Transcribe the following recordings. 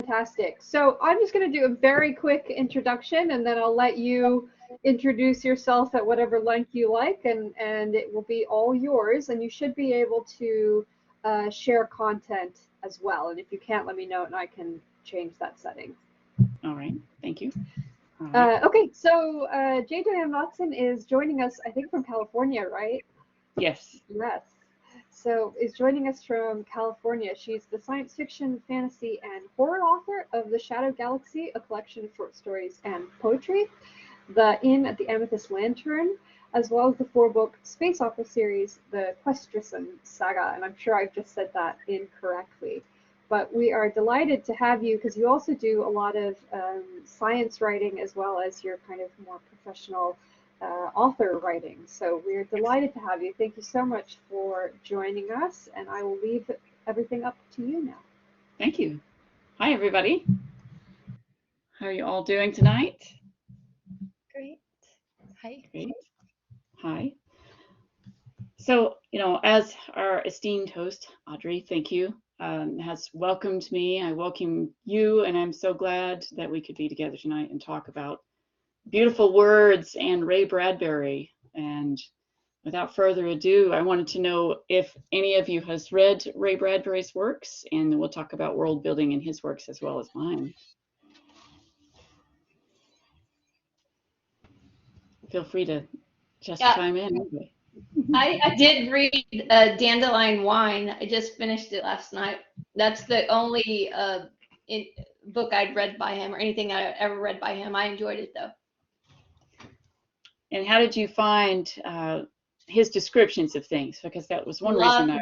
Fantastic. So I'm just going to do a very quick introduction, and then I'll let you introduce yourself at whatever length you like, and it will be all yours. And you should be able to share content as well. And if you can't, let me know, and I can change that setting. All right. Thank you. All right. Okay, so Dianne Dotson is joining us, I think, from California, right? Yes. Yes. So is joining us from California. She's the science fiction, fantasy, and horror author of The Shadowed Galaxy, a collection of short stories and poetry, The Inn at the Amethyst Lantern, as well as the 4-book space opera series, The Questrison Saga. And I'm sure I've just said that incorrectly. But we are delighted to have you because you also do a lot of science writing as well as your kind of more professional author writing. So we're delighted to have you. Thank you so much for joining us, and I will leave everything up to you now. Thank you. Hi, everybody. How are you all doing tonight? Great. Hi. Great. Hi. So, as our esteemed host, Audrey, thank you, has welcomed me. I welcome you, and I'm so glad that we could be together tonight and talk about beautiful words and Ray Bradbury. And without further ado, I wanted to know if any of you has read Ray Bradbury's works, and we'll talk about world building in his works as well as mine. Feel free to just chime in. I did read Dandelion Wine. I just finished it last night. That's the only book I'd read by him, or anything I ever read by him. I enjoyed it though. And how did you find his descriptions of things? Because that was one reason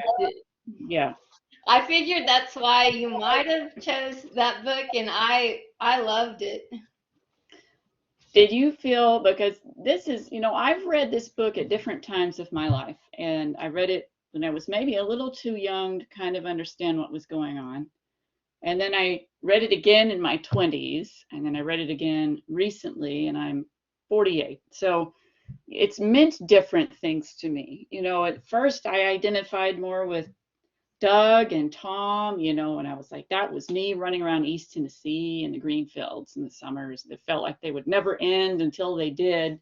yeah. I figured that's why you might have chose that book, and I loved it. Did you feel, because this is, I've read this book at different times of my life, and I read it when I was maybe a little too young to kind of understand what was going on. And then I read it again in my 20s, and then I read it again recently, and I'm 48. So it's meant different things to me. At first I identified more with Doug and Tom, and I was like, that was me running around East Tennessee in the green fields in the summers that felt like they would never end until they did.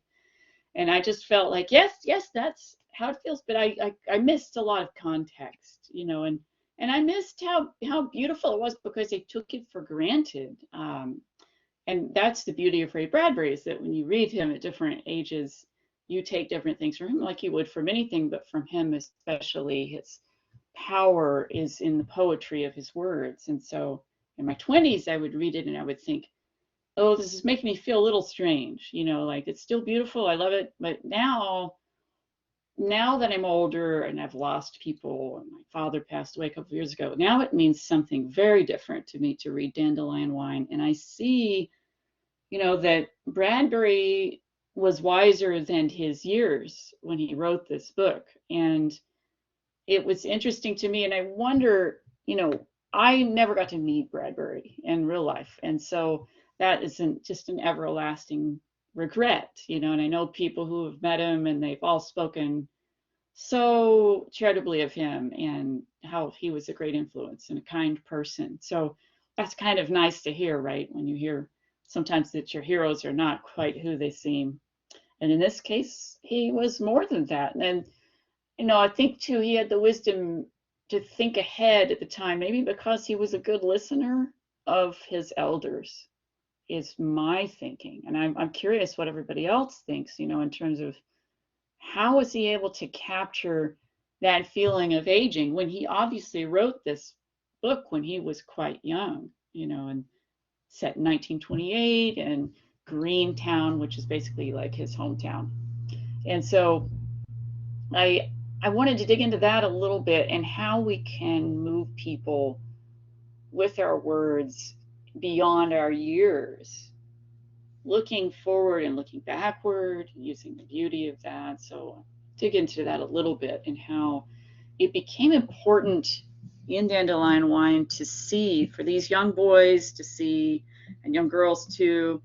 And I just felt like, yes, that's how it feels. But I missed a lot of context, and I missed how beautiful it was because they took it for granted. And that's the beauty of Ray Bradbury, is that when you read him at different ages, you take different things from him like you would from anything, but from him especially, his power is in the poetry of his words. And so in my 20s, I would read it and I would think, oh, this is making me feel a little strange, like it's still beautiful, I love it. But now that I'm older and I've lost people, and my father passed away a couple of years ago, now it means something very different to me to read Dandelion Wine. And I see, that Bradbury was wiser than his years when he wrote this book. And it was interesting to me, and I wonder, I never got to meet Bradbury in real life, and so that isn't just an everlasting regret, and I know people who have met him, and they've all spoken so charitably of him and how he was a great influence and a kind person. So that's kind of nice to hear, right? When you hear sometimes that your heroes are not quite who they seem, and in this case, he was more than that. And I think too, he had the wisdom to think ahead at the time, maybe because he was a good listener of his elders, is my thinking. And I'm curious what everybody else thinks, in terms of how was he able to capture that feeling of aging when he obviously wrote this book when he was quite young, and set in 1928 in Greentown, which is basically like his hometown. And so I wanted to dig into that a little bit and how we can move people with our words beyond our years, looking forward and looking backward, using the beauty of that. So dig into that a little bit and how it became important in Dandelion Wine to see, for these young boys to see, and young girls too,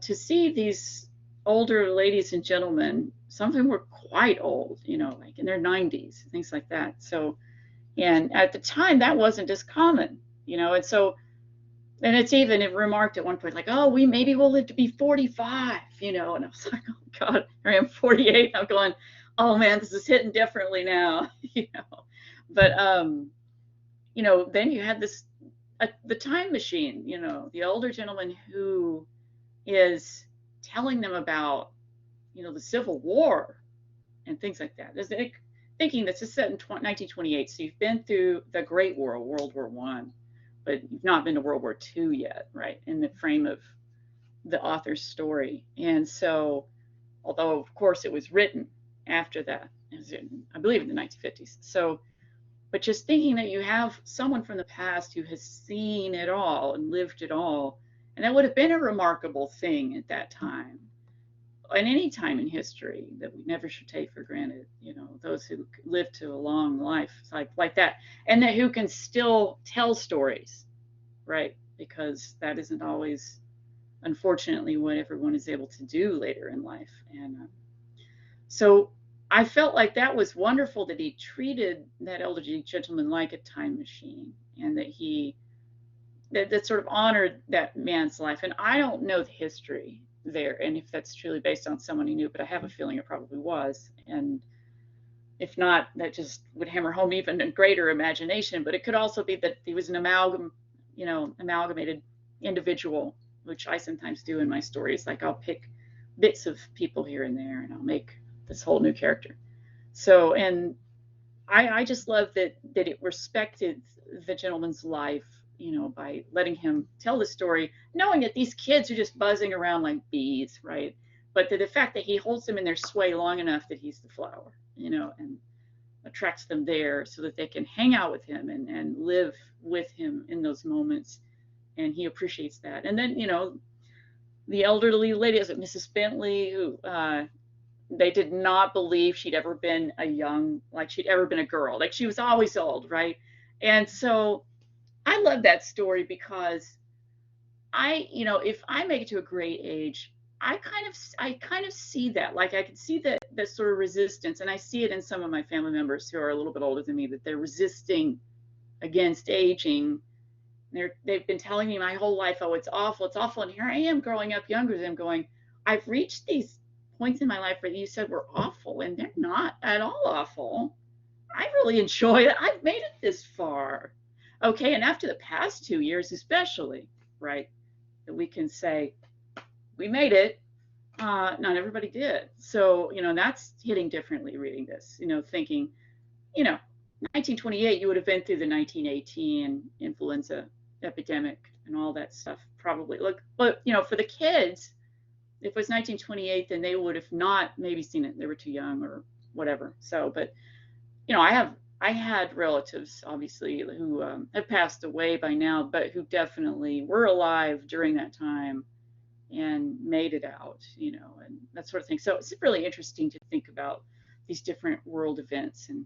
to see these older ladies and gentlemen. Some of them were quite old, like in their 90s, things like that. So, and at the time that wasn't as common, and so And it's even it remarked at one point, like, oh, maybe we'll live to be 45, you know. And I was like, oh God, here I am 48. I'm going, oh man, this is hitting differently now, you know. But you know, then you had this the time machine, you know, the older gentleman who is telling them about, you know, the Civil War and things like that. Thinking this is set in 1928, so you've been through the Great War, World War One, but you've not been to World War II yet, right? In the frame of the author's story. And so, although of course it was written after that, it was in, I believe in the 1950s. So, but just thinking that you have someone from the past who has seen it all and lived it all, and that would have been a remarkable thing at that time, and any time in history, that we never should take for granted. You know, those who live to a long life like that, and that who can still tell stories, right? Because that isn't always, unfortunately, what everyone is able to do later in life. And so I felt like that was wonderful, that he treated that elderly gentleman like a time machine, and that he that sort of honored that man's life. And I don't know the history there, and if that's truly based on someone he knew, but I have a feeling it probably was. And if not, that just would hammer home even a greater imagination. But it could also be that he was an amalgamated individual, which I sometimes do in my stories. Like I'll pick bits of people here and there, and I'll make this whole new character. So, and I just love that it respected the gentleman's life, you know, by letting him tell the story, knowing that these kids are just buzzing around like bees, right? But the fact that he holds them in their sway long enough that he's the flower, you know, and attracts them there so that they can hang out with him and live with him in those moments. And he appreciates that. And then, you know, the elderly lady, is it Mrs. Bentley, who they did not believe she'd ever been she'd ever been a girl. Like she was always old, right? And so I love that story because you know, if I make it to a great age, I kind of see that. Like I can see that sort of resistance, and I see it in some of my family members who are a little bit older than me, that they're resisting against aging. They've been telling me my whole life, oh, it's awful. And here I am growing up younger than them going, I've reached these points in my life where you said were awful, and they're not at all awful. I really enjoy it. I've made it this far. Okay, and after the past 2 years, especially, right, that we can say we made it. Not everybody did. So, you know, that's hitting differently reading this, you know, thinking, you know, 1928, you would have been through the 1918 influenza epidemic and all that stuff, probably. Look, but, you know, for the kids, if it was 1928, then they would have not maybe seen it. They were too young or whatever. So, but, you know, I had relatives, obviously, who have passed away by now, but who definitely were alive during that time and made it out, you know, and that sort of thing. So it's really interesting to think about these different world events and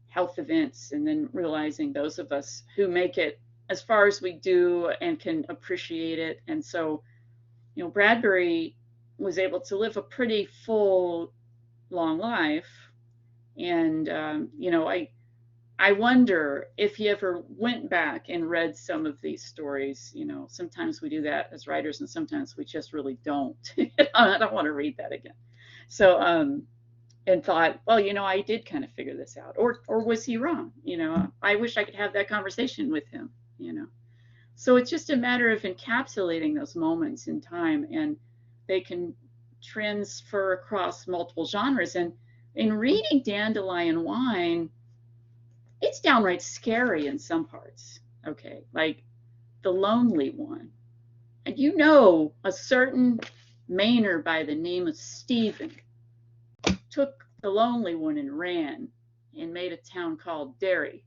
health events, and then realizing those of us who make it as far as we do and can appreciate it. And so, you know, Bradbury was able to live a pretty full, long life. And, you know, I wonder if he ever went back and read some of these stories. You know, sometimes we do that as writers, and sometimes we just really don't. I don't want to read that again. So, and thought, well, you know, I did kind of figure this out, or was he wrong? You know, I wish I could have that conversation with him, you know. So it's just a matter of encapsulating those moments in time, and they can transfer across multiple genres. And in reading Dandelion Wine, it's downright scary in some parts, okay? Like the lonely one. And you know, a certain Mainer by the name of Stephen took the lonely one and ran and made a town called Derry.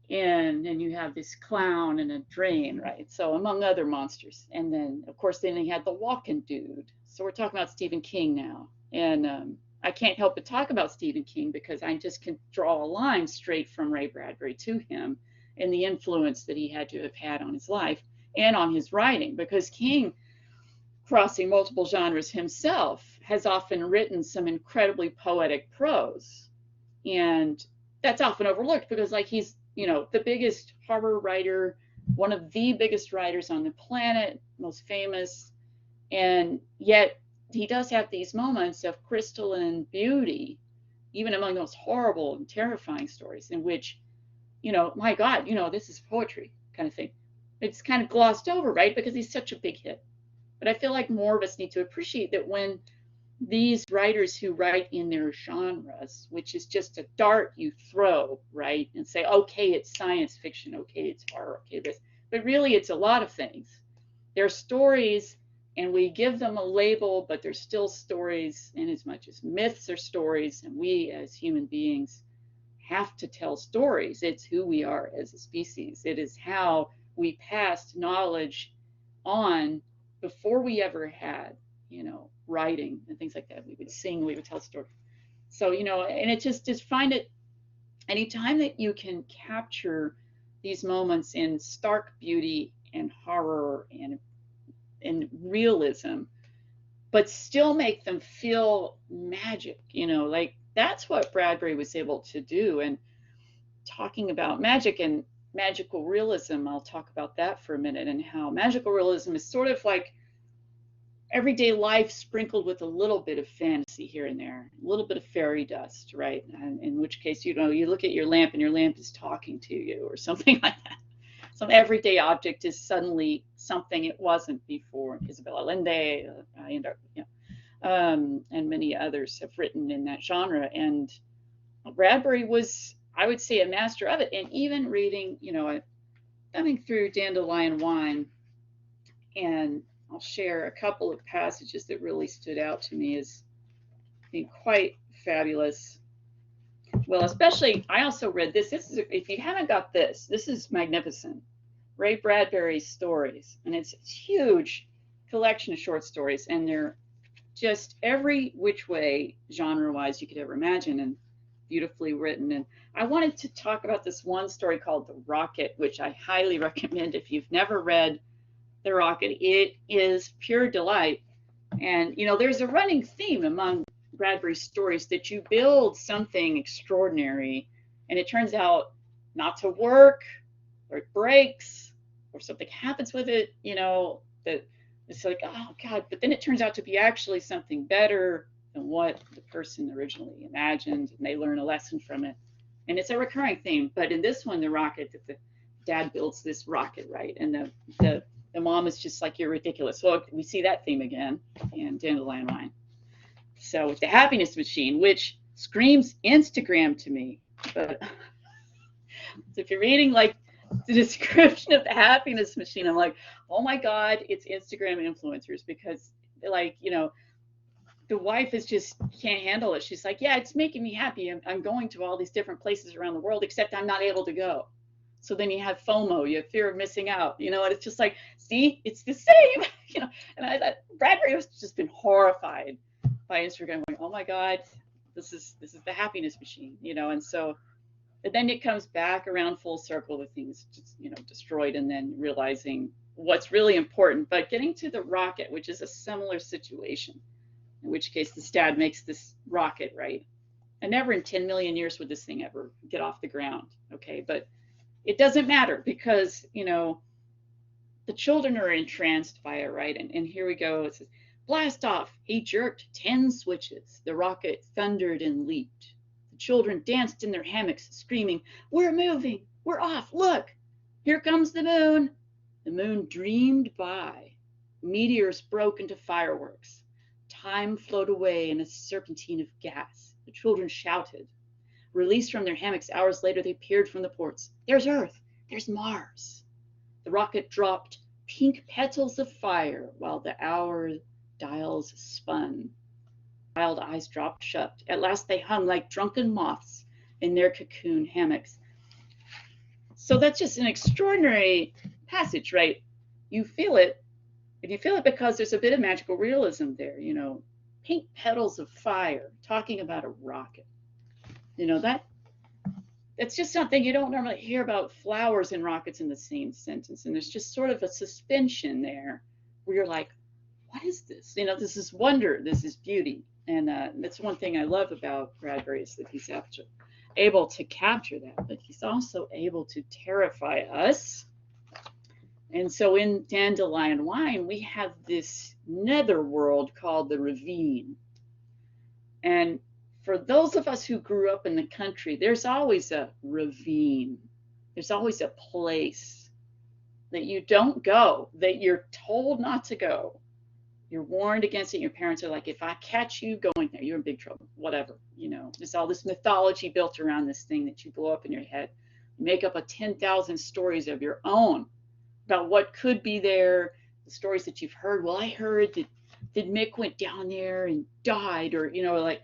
And you have this clown and a drain, right? So among other monsters. And then, of course, then he had the walking dude. So we're talking about Stephen King now. And I can't help but talk about Stephen King because I just can draw a line straight from Ray Bradbury to him and the influence that he had to have had on his life and on his writing, because King, crossing multiple genres himself, has often written some incredibly poetic prose. And that's often overlooked because, like, he's, you know, the biggest horror writer one of the biggest writers on the planet, most famous, and yet he does have these moments of crystalline beauty, even among those horrible and terrifying stories in which, my God, this is poetry kind of thing. It's kind of glossed over, right? Because he's such a big hit. But I feel like more of us need to appreciate that when these writers who write in their genres, which is just a dart you throw, right? And say, okay, it's science fiction, okay, it's horror, okay, this. But really, it's a lot of things. They're stories, and we give them a label, but they're still stories, in as much as myths are stories, and we as human beings have to tell stories. It's who we are as a species. It is how we passed knowledge on before we ever had, writing and things like that. We would sing, we would tell stories. So, and it just find it, anytime that you can capture these moments in stark beauty and horror and realism, but still make them feel magic, like that's what Bradbury was able to do. And talking about magic and magical realism, I'll talk about that for a minute, and how magical realism is sort of like everyday life sprinkled with a little bit of fantasy here and there, a little bit of fairy dust, right? And in which case, you look at your lamp and your lamp is talking to you or something like that. Some everyday object is suddenly something it wasn't before. Isabel Allende, and many others have written in that genre. And Bradbury was, I would say, a master of it. And even reading, coming through Dandelion Wine, and I'll share a couple of passages that really stood out to me as being quite fabulous. Well, especially, I also read this. This is, if you haven't got this, this is magnificent. Ray Bradbury's stories, and it's a huge collection of short stories, and they're just every which way, genre-wise, you could ever imagine, and beautifully written. And I wanted to talk about this one story called The Rocket, which I highly recommend if you've never read The Rocket. It is pure delight. And, there's a running theme among Bradbury's stories that you build something extraordinary, and it turns out not to work, or it breaks, or something happens with it, that it's like, oh God, but then it turns out to be actually something better than what the person originally imagined, and they learn a lesson from it. And it's a recurring theme. But in this one, The Rocket, that the dad builds this rocket, right? And the mom is just like, you're ridiculous. Well, we see that theme again in Dandelion Wine. So with the happiness machine, which screams Instagram to me, but so if you're reading like the description of the happiness machine, I'm like, oh my God, it's Instagram influencers, because like, the wife is just can't handle it. She's like, yeah, it's making me happy. I'm going to all these different places around the world, except I'm not able to go. So then you have FOMO, you have fear of missing out, and it's just like, see, it's the same, And I thought Bradbury has just been horrified by Instagram, going, oh my God, this is the happiness machine, and so, but then it comes back around full circle with things just, destroyed, and then realizing what's really important. But getting to The Rocket, which is a similar situation, in which case the dad makes this rocket, right? And never in 10 million years would this thing ever get off the ground, okay? But it doesn't matter, because, the children are entranced by it, right? And here we go. It says, blast off. He jerked 10 switches. The rocket thundered and leaped. The children danced in their hammocks, screaming, we're moving. We're off. Look, here comes the moon. The moon dreamed by. Meteors broke into fireworks. Time flowed away in a serpentine of gas. The children shouted. Released from their hammocks hours later, they peered from the ports. There's Earth. There's Mars. The rocket dropped pink petals of fire while the hour dials spun. Wild eyes dropped shut. At last they hung like drunken moths in their cocoon hammocks. So that's just an extraordinary passage, right? You feel it, and you feel it because there's a bit of magical realism there, pink petals of fire, talking about a rocket. That's just something you don't normally hear about flowers and rockets in the same sentence. And there's just sort of a suspension there where you're like, what is this? This is wonder, this is beauty. And that's one thing I love about Bradbury, is that he's able to capture that, but he's also able to terrify us And so in Dandelion Wine, we have this netherworld called the ravine. And for those of us who grew up in the country, there's always a ravine. There's always a place that you don't go, that you're told not to go. You're warned against it. Your parents are like, if I catch you going there, you're in big trouble, whatever. You know, there's all this mythology built around this thing that you blow up in your head. You make up 10,000 stories of your own about what could be there, the stories that you've heard. Well, I heard that Mick went down there and died, or, you know, like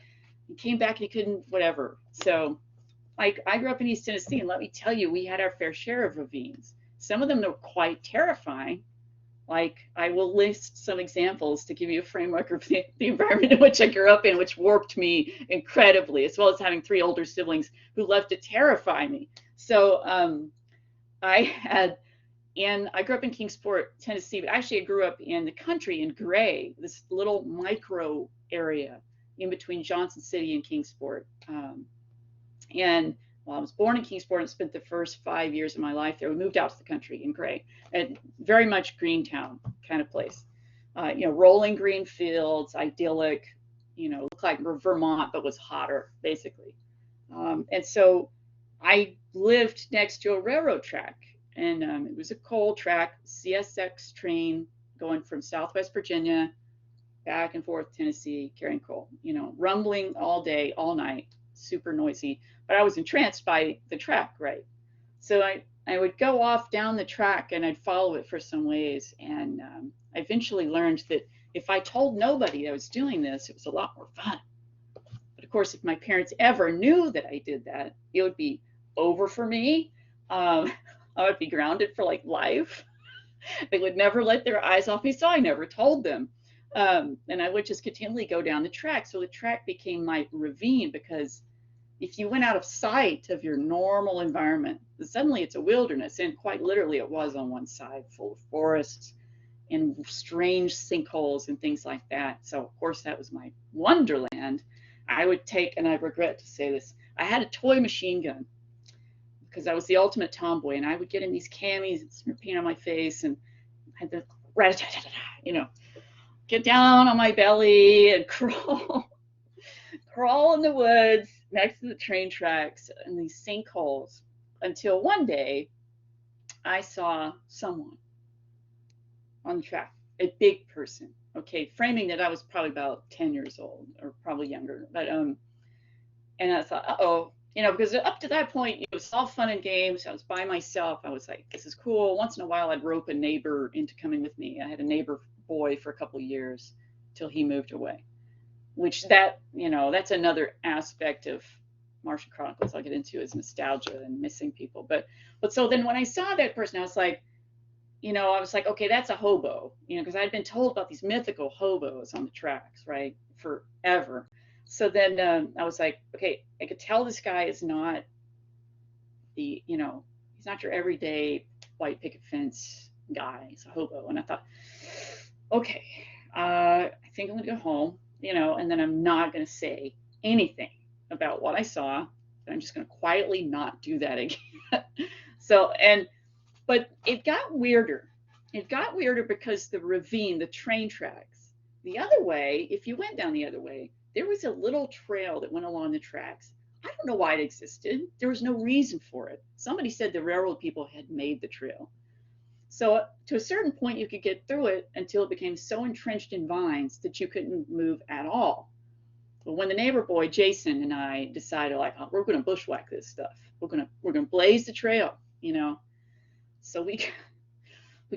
he came back and he couldn't, whatever. So like I grew up in East Tennessee, and let me tell you, we had our fair share of ravines. Some of them were quite terrifying. Like I will list some examples to give you a framework of the environment in which I grew up in, which warped me incredibly, as well as having 3 older siblings who loved to terrify me. So I grew up in Kingsport, Tennessee, but actually I grew up in the country in Gray, this little micro area in between Johnson City and Kingsport. And well, I was born in Kingsport and spent the first 5 years of my life there. We moved out to the country in Gray, and very much Greentown kind of place. You know, rolling green fields, idyllic, you know, looked like Vermont, but was hotter, basically. And so I lived next to a railroad track, and it was a coal track, CSX train going from Southwest Virginia back and forth Tennessee, carrying coal, you know, rumbling all day, all night, super noisy. But I was entranced by the track, right? So I would go off down the track and I'd follow it for some ways. And I eventually learned that if I told nobody I was doing this, it was a lot more fun. But of course, if my parents ever knew that I did that, it would be over for me. I would be grounded for like life. They would never let their eyes off me, so I never told them. And I would just continually go down the track. So the track became my ravine, because if you went out of sight of your normal environment, suddenly it's a wilderness. And quite literally it was on one side, full of forests and strange sinkholes and things like that. So of course that was my wonderland. I would take, and I regret to say this, I had a toy machine gun because I was the ultimate tomboy, and I would get in these camis and smear paint on my face and had the you know, get down on my belly and crawl in the woods next to the train tracks and these sinkholes, until one day I saw someone on the track, a big person, okay, framing that I was probably about 10 years old or probably younger, but and I thought, uh-oh, you know, because up to that point it was all fun and games. I was by myself. I was like, this is cool. Once in a while I'd rope a neighbor into coming with me. I had a neighbor boy for a couple of years till he moved away, which that, you know, that's another aspect of Martian Chronicles I'll get into, is nostalgia and missing people. But so then when I saw that person, I was like, you know, I was like, okay, that's a hobo, you know, because I'd been told about these mythical hobos on the tracks, right, forever. So then I was like, okay, I could tell this guy is not the, you know, he's not your everyday white picket fence guy. He's a hobo. And I thought, okay, I think I'm gonna go home, you know, and then I'm not gonna say anything about what I saw. I'm just gonna quietly not do that again. So, but it got weirder. It got weirder because the ravine, the train tracks, the other way, if you went down the other way, there was a little trail that went along the tracks. I don't know why it existed. There was no reason for it. Somebody said the railroad people had made the trail. So to a certain point, you could get through it until it became so entrenched in vines that you couldn't move at all. But when the neighbor boy, Jason, and I decided, like, oh, we're going to bushwhack this stuff. We're going to blaze the trail, you know. So we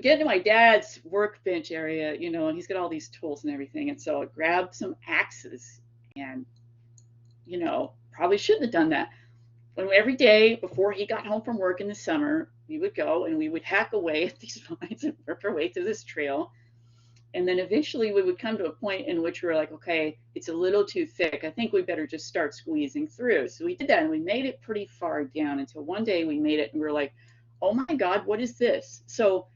get into my dad's workbench area, you know, and he's got all these tools and everything. And so I grabbed some axes and, you know, probably shouldn't have done that. When every day before he got home from work in the summer, we would go and we would hack away at these vines and work our way through this trail. And then eventually we would come to a point in which we were like, okay, it's a little too thick. I think we better just start squeezing through. So we did that, and we made it pretty far down until one day we made it and we were like, oh my God, what is this? So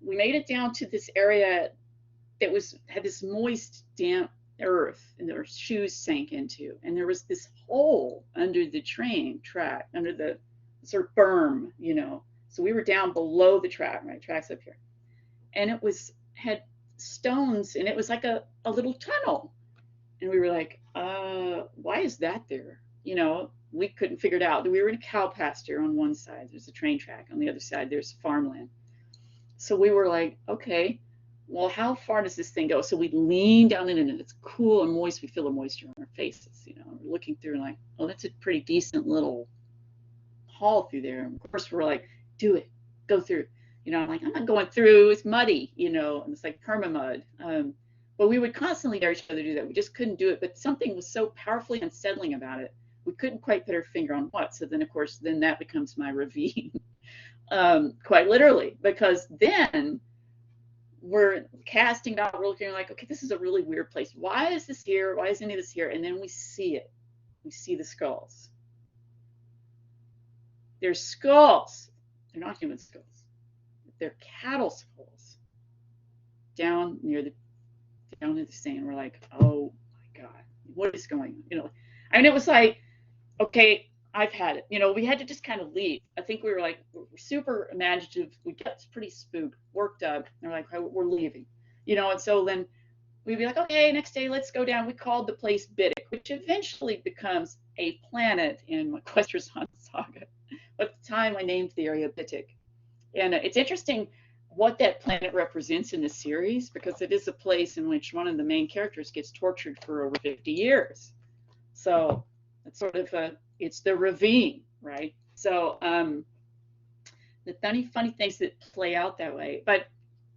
we made it down to this area that had this moist, damp earth, and our shoes sank into. And there was this hole under the train track, under the sort of berm, you know. So we were down below the track, right? Track's up here. and it had stones, and it was like a little tunnel. And we were like, why is that there? You know, we couldn't figure it out. We were in a cow pasture on one side. There's a train track. On the other side, there's farmland. So we were like, okay, well, how far does this thing go? So we lean down in it, and it's cool and moist. We feel the moisture on our faces, you know. We're looking through and like, oh, that's a pretty decent little haul through there. And of course, we're like, do it, go through. You know, I'm like, I'm not going through. It's muddy, you know, and it's like perma-mud. But we would constantly dare each other to do that. We just couldn't do it. But something was so powerfully unsettling about it. We couldn't quite put our finger on what. So then, of course, then that becomes my ravine, quite literally, because then we're casting it out. We're looking like, okay, this is a really weird place. Why is this here? Why is any of this here? And then we see it. We see the skulls. They're skulls. They're not human skulls. They're cattle skulls down near the sand. We're like, oh my God, what is going on? You know, I mean, it was like, okay, I've had it. You know, we had to just kind of leave. I think we were like, we're super imaginative. We got pretty spooked, worked up. And we're like, we're leaving. You know, and so then we'd be like, okay, next day, let's go down. We called the place Bitic, which eventually becomes a planet in my Questrazon saga. But at the time, I named the area Bitic. And it's interesting what that planet represents in the series, because it is a place in which one of the main characters gets tortured for over 50 years. So it's sort of it's the ravine, right? So the funny things that play out that way. But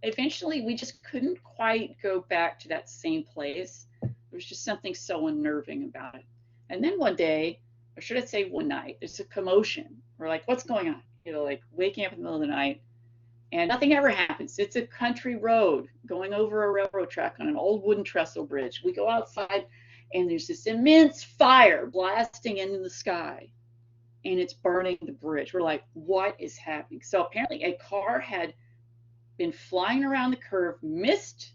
eventually we just couldn't quite go back to that same place. There was just something so unnerving about it. And then one day, or should I say one night, there's a commotion. We're like, what's going on? You know, like waking up in the middle of the night, and nothing ever happens. It's a country road going over a railroad track on an old wooden trestle bridge. We go outside, and there's this immense fire blasting into the sky, and it's burning the bridge. We're like, what is happening? So apparently a car had been flying around the curve, missed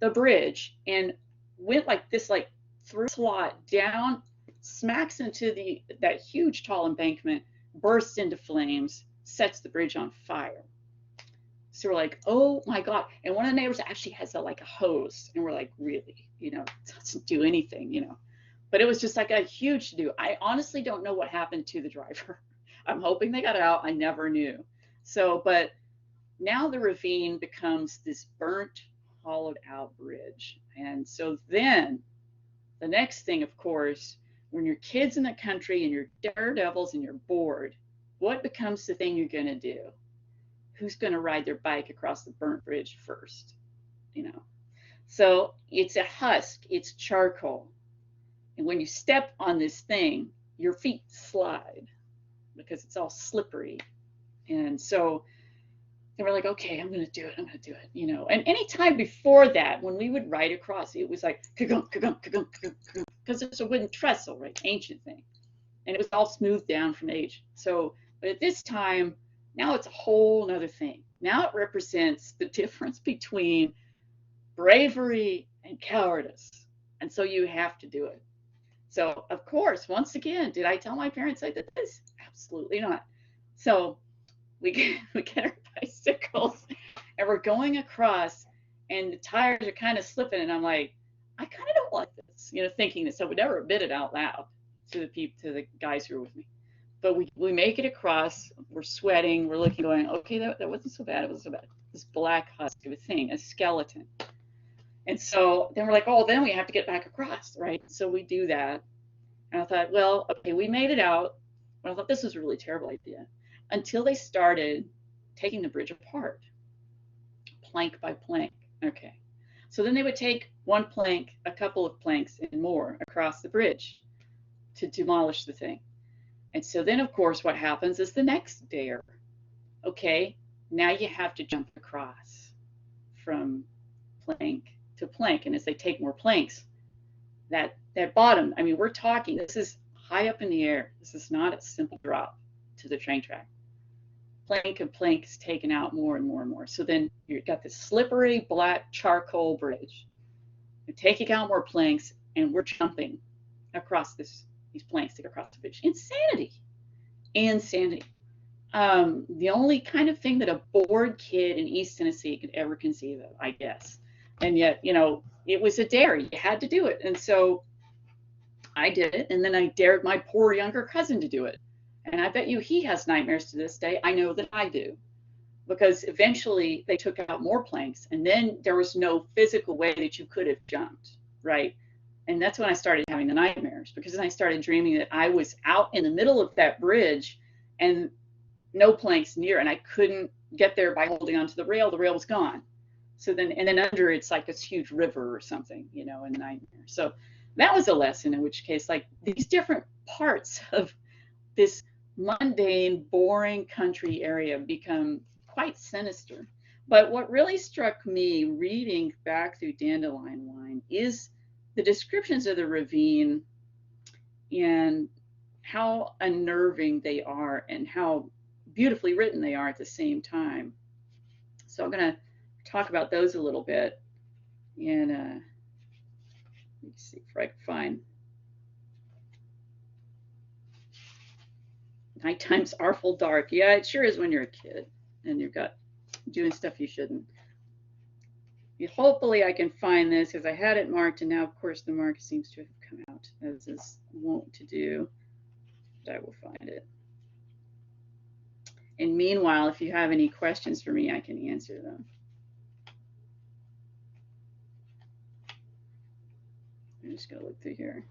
the bridge, and went like this, like through slot down, smacks into that huge tall embankment, bursts into flames, sets the bridge on fire. So we're like, oh my God. And one of the neighbors actually has a hose. And we're like, really? You know, it doesn't do anything, you know. But it was just like a huge to-do. I honestly don't know what happened to the driver. I'm hoping they got out. I never knew. So, but now the ravine becomes this burnt, hollowed out bridge. And so then the next thing, of course, when your kid's in the country and you're daredevils and you're bored, what becomes the thing you're going to do? Who's going to ride their bike across the burnt bridge first? You know, so it's a husk, it's charcoal. And when you step on this thing, your feet slide because it's all slippery. And so they were like, okay, I'm going to do it, you know. And any time before that, when we would ride across, it was like, because it's a wooden trestle, right? Ancient thing. And it was all smoothed down from age. So, but at this time, now it's a whole nother thing. Now it represents the difference between bravery and cowardice. And so you have to do it. So, of course, once again, did I tell my parents I did this? Absolutely not. So we get our bicycles and we're going across, and the tires are kind of slipping. And I'm like, I kind of don't like this, you know, thinking this. I would never admit it out loud to the guys who were with me. But we make it across, we're sweating, we're looking, going, okay, that wasn't so bad, it wasn't so bad. This black husk of a thing, a skeleton. And so then we're like, oh, then we have to get back across, right? So we do that. And I thought, well, okay, we made it out. But I thought this was a really terrible idea. Until they started taking the bridge apart, plank by plank. Okay. So then they would take one plank, a couple of planks, and more across the bridge to demolish the thing. And so then, of course, what happens is the next dare. Okay, now you have to jump across from plank to plank. And as they take more planks, that bottom, I mean, we're talking, this is high up in the air. This is not a simple drop to the train track. Plank and plank is taken out more and more and more. So then you've got this slippery black charcoal bridge. You're taking out more planks, and we're jumping across these planks to get across the bridge. Insanity. the only kind of thing that a bored kid in East Tennessee could ever conceive of, I guess. And yet, you know, it was a dare. You had to do it. And so I did it. And then I dared my poor younger cousin to do it. And I bet you he has nightmares to this day. I know that I do. Because eventually they took out more planks. And then there was no physical way that you could have jumped, right? And that's when I started having the nightmares. Because then I started dreaming that I was out in the middle of that bridge and no planks near, and I couldn't get there by holding onto the rail. The rail was gone. So then, and then under it's like this huge river or something, you know, in nightmare. So that was a lesson, in which case, like, these different parts of this mundane, boring country area become quite sinister. But what really struck me reading back through Dandelion Wine is the descriptions of the ravine and how unnerving they are and how beautifully written they are at the same time. So I'm going to talk about those a little bit. And let me see if I can find. Nighttime's awful dark. Yeah, it sure is when you're a kid and you've got doing stuff you shouldn't. Hopefully I can find this, because I had it marked, and now of course the mark seems to have come out, as is wont to do. But I will find it. And meanwhile, if you have any questions for me, I can answer them. I'm just gonna look through here.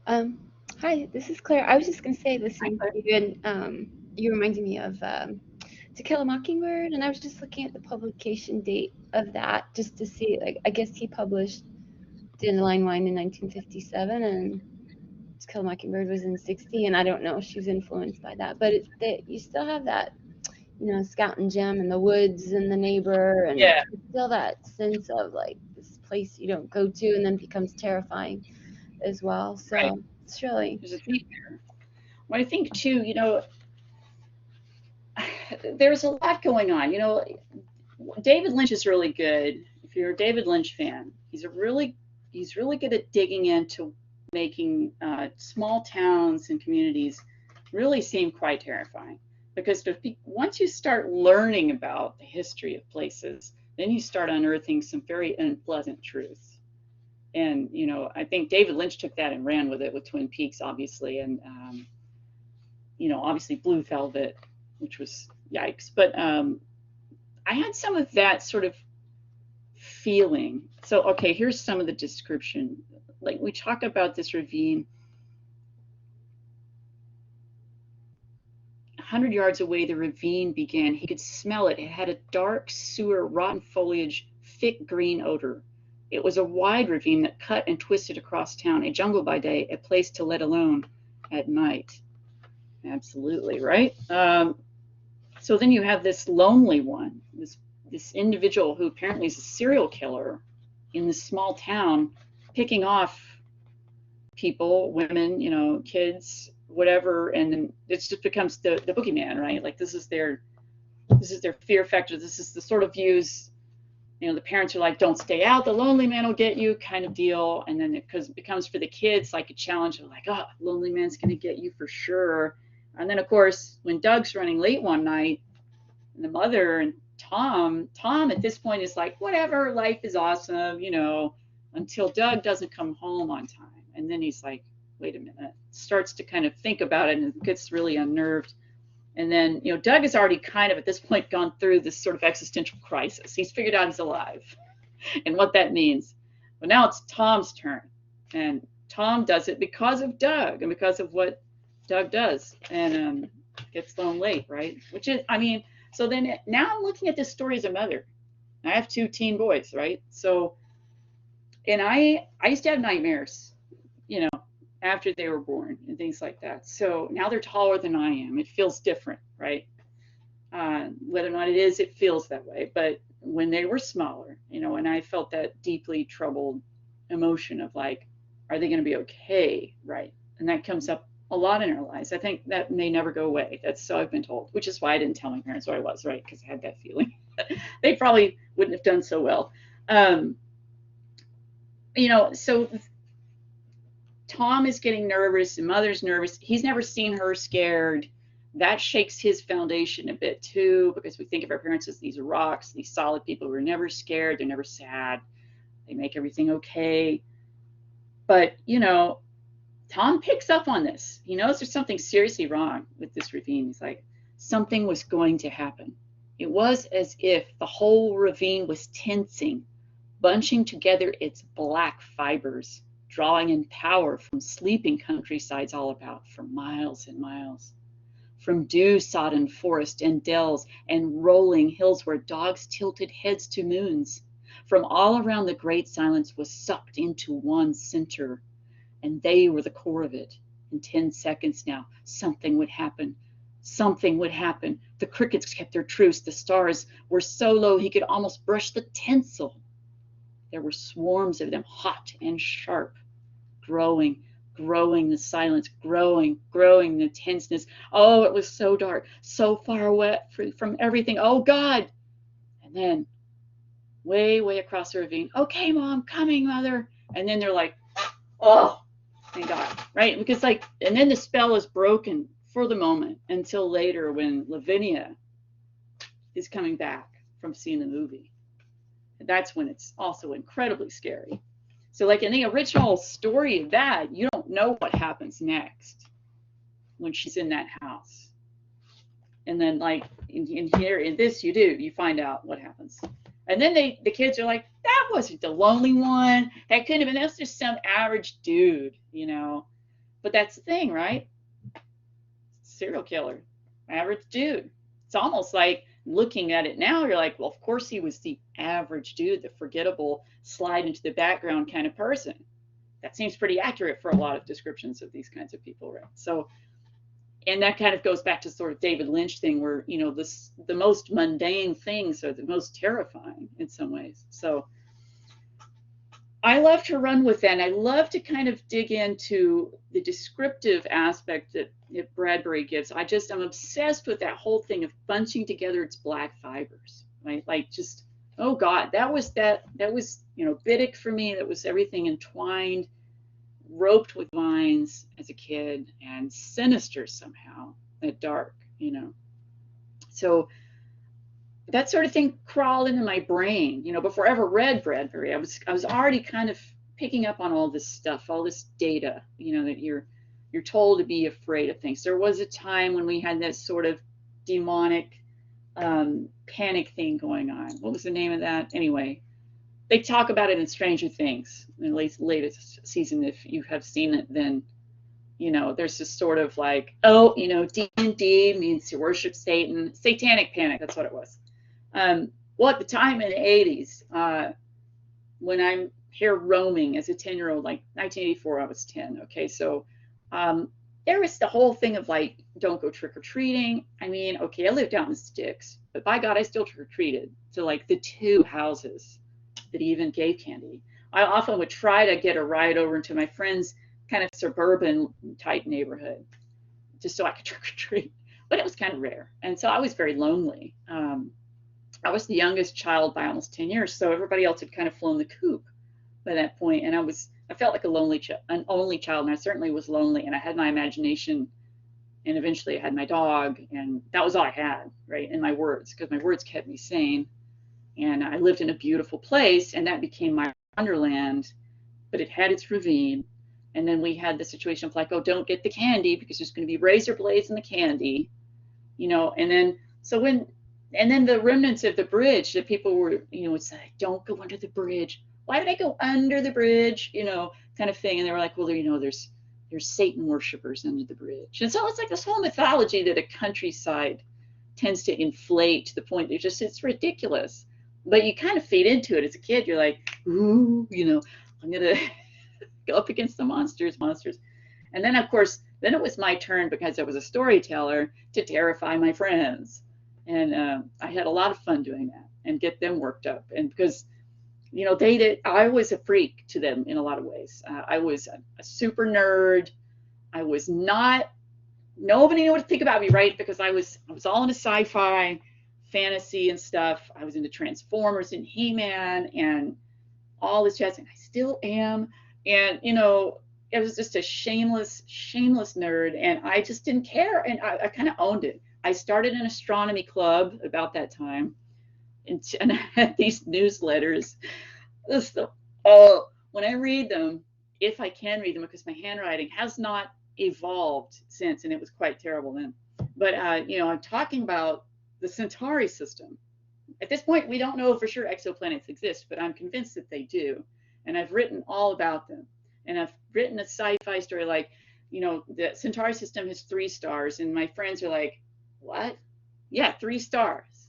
Hi, this is Claire. I was just gonna say, listening to you, and you reminded me of To Kill a Mockingbird, and I was just looking at the publication date of that, just to see, like, I guess he published Dandelion Wine in 1957, and To Kill a Mockingbird was in 60, and I don't know if she was influenced by that, but it's that you still have that, you know, Scout and Jim and the woods and the neighbor, and Yeah. still that sense of like this place you don't go to and then becomes terrifying as well. So Right. it's really, There's a theme there. Well, I think too, you know, there's a lot going on. You know, David Lynch is really good. If you're a David Lynch fan, he's really good at digging into making small towns and communities really seem quite terrifying. Because once you start learning about the history of places, then you start unearthing some very unpleasant truths. And, you know, I think David Lynch took that and ran with it with Twin Peaks, obviously, and, you know, obviously Blue Velvet, which was yikes. But I had some of that sort of feeling. So, okay, here's some of the description. Like, we talk about this ravine. 100 yards away, the ravine began. He could smell it. It had a dark sewer, rotten foliage, thick green odor. It was a wide ravine that cut and twisted across town, a jungle by day, a place to let alone at night. Absolutely, right? So then you have this lonely one, this individual who apparently is a serial killer in this small town, picking off people, women, you know, kids, whatever, and then it just becomes the boogeyman, right? Like this is their fear factor. This is the sort of views, you know, the parents are like, don't stay out, the lonely man will get you, kind of deal. And then it becomes for the kids like a challenge of like, oh, lonely man's gonna get you for sure. And then of course, when Doug's running late one night, and the mother and Tom at this point is like, whatever, life is awesome, you know, until Doug doesn't come home on time. And then he's like, wait a minute, starts to kind of think about it and gets really unnerved. And then, you know, Doug has already kind of at this point gone through this sort of existential crisis. He's figured out he's alive and what that means. But now it's Tom's turn. And Tom does it because of Doug and because of what Doug does, and gets thrown late, right? Which is, I mean, so then now I'm looking at this story as a mother. I have 2 teen boys, right? So, and I used to have nightmares, you know, after they were born and things like that. So now they're taller than I am. It feels different, right? Whether or not it is, it feels that way. But when they were smaller, you know, and I felt that deeply troubled emotion of like, are they going to be okay, right? And that comes up a lot in our lives. I think that may never go away. That's so I've been told, which is why I didn't tell my parents where I was, right? Because I had that feeling. They probably wouldn't have done so well. You know, so Tom is getting nervous and mother's nervous. He's never seen her scared, that shakes his foundation a bit too, because we think of our parents as these rocks, these solid people who are never scared, they're never sad, they make everything okay. But, you know, Tom picks up on this. He knows there's something seriously wrong with this ravine. He's like, something was going to happen. It was as if the whole ravine was tensing, bunching together its black fibers, drawing in power from sleeping countrysides all about for miles and miles, from dew-sodden forest and dells and rolling hills where dogs tilted heads to moons. From all around, the great silence was sucked into one center, and they were the core of it. In 10 seconds now, something would happen. Something would happen. The crickets kept their truce. The stars were so low he could almost brush the tinsel. There were swarms of them, hot and sharp, growing the silence, growing the tenseness. Oh, it was so dark, so far away from everything. Oh, God. And then way across the ravine, okay, Mom, coming, Mother. And then they're like, oh, thank God, right? Because like, and then the spell is broken for the moment until later when Lavinia is coming back from seeing the movie. And that's when it's also incredibly scary. So like in the original story of that, you don't know what happens next when she's in that house. And then like in here, in this, you find out what happens. And then the kids are like, that wasn't the lonely one. That couldn't have been, that's just some average dude, you know. But that's the thing, right? Serial killer, average dude. It's almost like looking at it now, you're like, well, of course he was the average dude, the forgettable, slide into the background kind of person. That seems pretty accurate for a lot of descriptions of these kinds of people, right? So, and that kind of goes back to sort of David Lynch thing where, you know, the most mundane things are the most terrifying in some ways. So I love to run with that. And I love to kind of dig into the descriptive aspect that Bradbury gives. I'm obsessed with that whole thing of bunching together its black fibers, right? Like just, oh God, that was, you know, Biddick for me. That was everything entwined, roped with vines as a kid, and sinister somehow, that dark, you know. So that sort of thing crawled into my brain, you know, before I ever read Bradbury. I was already kind of picking up on all this stuff, all this data, you know, that you're told to be afraid of things. There was a time when we had this sort of demonic panic thing going on. What was the name of that? Anyway, they talk about it in Stranger Things, in the latest season. If you have seen it, then, you know, there's this sort of like, oh, you know, D&D means to worship Satan. Satanic panic, that's what it was. Well, at the time in the 80s, when I'm here roaming as a 10-year-old, like 1984, I was 10. Okay, so there was the whole thing of like, don't go trick-or-treating. I mean, okay, I lived out in the sticks, but by God, I still trick-or-treated to like the 2 houses that even gave candy. I often would try to get a ride over into my friend's kind of suburban type neighborhood just so I could trick-or-treat, but it was kind of rare. And so I was very lonely. I was the youngest child by almost 10 years, so everybody else had kind of flown the coop by that point, and I felt like an only child, and I certainly was lonely, and I had my imagination, and eventually I had my dog, and that was all I had, right, and my words, because my words kept me sane, and I lived in a beautiful place, and that became my wonderland, but it had its ravine, and then we had the situation of like, oh, don't get the candy, because there's going to be razor blades in the candy, you know, and then the remnants of the bridge that people were, you know, would say, don't go under the bridge. Why did I go under the bridge? You know, kind of thing. And they were like, well, you know, there's Satan worshipers under the bridge. And so it's like this whole mythology that a countryside tends to inflate to the point that it's ridiculous. But you kind of feed into it as a kid. You're like, ooh, you know, I'm going to go up against the monsters. And then, of course, then it was my turn, because I was a storyteller, to terrify my friends. And I had a lot of fun doing that and get them worked up. And because, you know, I was a freak to them in a lot of ways. I was a super nerd. I was not, nobody knew what to think about me, right? Because I was all into sci-fi, fantasy and stuff. I was into Transformers and He-Man and all this jazz, and I still am. And, you know, I was just a shameless nerd, and I just didn't care, and I kind of owned it. I started an astronomy club about that time, and I had these newsletters. When I read them, if I can read them, because my handwriting has not evolved since, and it was quite terrible then. But I'm talking about the Centauri system. At this point, we don't know for sure exoplanets exist, but I'm convinced that they do, and I've written all about them. And I've written a sci-fi story like, the Centauri system has 3 stars, and my friends are like, what? Yeah, 3 stars,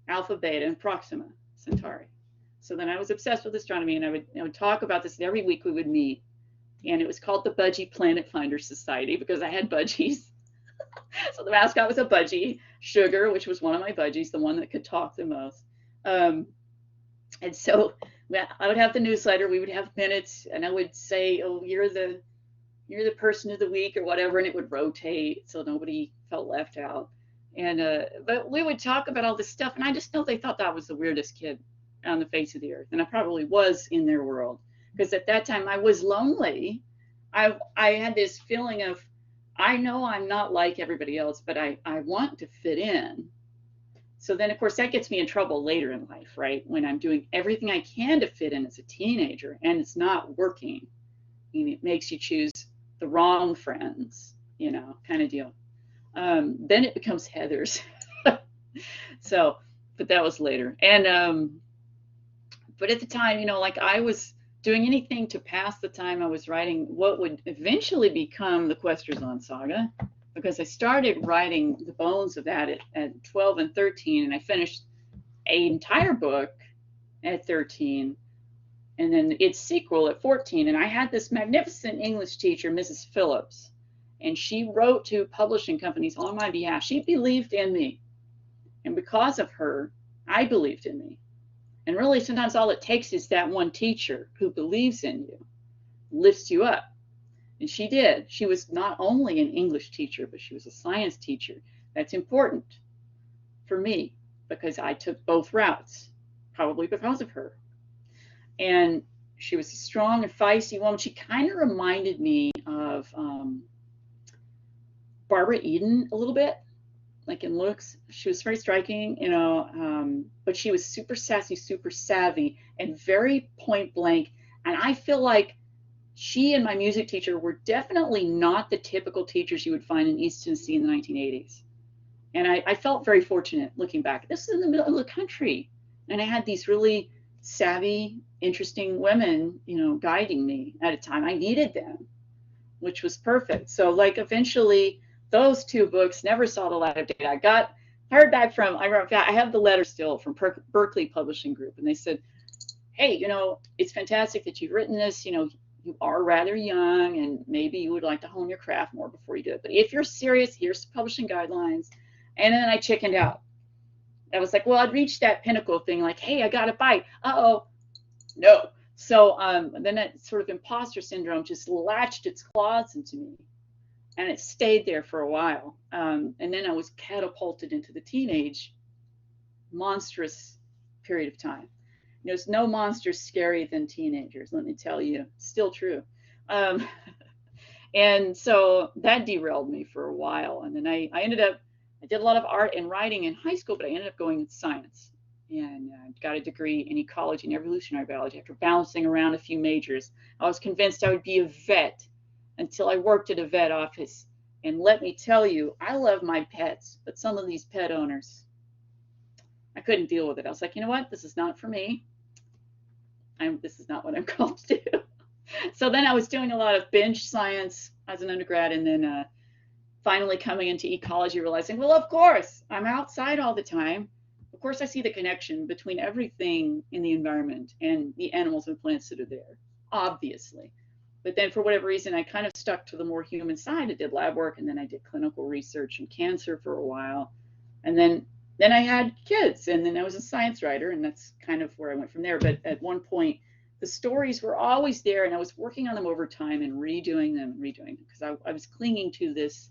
Alpha, Beta, and Proxima Centauri. So then I was obsessed with astronomy, and I would talk about this, and every week we would meet, and it was called the Budgie Planet Finder Society because I had budgies. So the mascot was a budgie, Sugar, which was one of my budgies, the one that could talk the most. And so I would have the newsletter, we would have minutes, and I would say, oh, you're the person of the week or whatever, and it would rotate so nobody felt left out. And but we would talk about all this stuff, and I just know they thought that I was the weirdest kid on the face of the earth, and I probably was in their world, because at that time I was lonely. I had this feeling of, I know I'm not like everybody else, but I want to fit in. So then, of course, that gets me in trouble later in life, right? When I'm doing everything I can to fit in as a teenager and it's not working. It makes you choose the wrong friends, kind of deal. Then it becomes Heather's. So, but that was later. And, but at the time, like I was doing anything to pass the time. I was writing what would eventually become the Questerzon saga, because I started writing the bones of that at 12 and 13, and I finished an entire book at 13, and then its sequel at 14. And I had this magnificent English teacher, Mrs. Phillips, and she wrote to publishing companies on my behalf. She believed in me, and because of her, I believed in me. And really, sometimes all it takes is that one teacher who believes in you, lifts you up. And she did. She was not only an English teacher, but she was a science teacher. That's important for me because I took both routes, probably because of her. And she was a strong and feisty woman. She kind of reminded me of Barbara Eden a little bit, like in looks. She was very striking, but she was super sassy, super savvy, and very point blank. And I feel like she and my music teacher were definitely not the typical teachers you would find in East Tennessee in the 1980s. And I felt very fortunate looking back. This is in the middle of the country. And I had these really savvy, interesting women, guiding me at a time I needed them, which was perfect. So like eventually those 2 books never saw the light of day. I heard back from, I have the letter still from Berkeley Publishing Group, and they said, hey, it's fantastic that you've written this, you are rather young and maybe you would like to hone your craft more before you do it. But if you're serious, here's the publishing guidelines. And then I chickened out. I was like, well, I'd reached that pinnacle thing, like, hey, I got a bite. Uh-oh, no. So then that sort of imposter syndrome just latched its claws into me. And it stayed there for a while. And then I was catapulted into the teenage monstrous period of time. There's no monster scarier than teenagers, let me tell you. It's still true. And so that derailed me for a while. And then I did a lot of art and writing in high school, but I ended up going into science. And got a degree in ecology and evolutionary biology after bouncing around a few majors. I was convinced I would be a vet until I worked at a vet office. And let me tell you, I love my pets, but some of these pet owners, I couldn't deal with it. I was like, you know what? This is not for me. This is not what I'm called to do. So then I was doing a lot of bench science as an undergrad, and then finally coming into ecology, realizing, well, of course, I'm outside all the time. Of course, I see the connection between everything in the environment and the animals and plants that are there, obviously. But then for whatever reason, I kind of stuck to the more human side. I did lab work, and then I did clinical research in cancer for a while. And then I had kids, and then I was a science writer, and that's kind of where I went from there. But at one point, the stories were always there, and I was working on them over time and redoing them, because I was clinging to this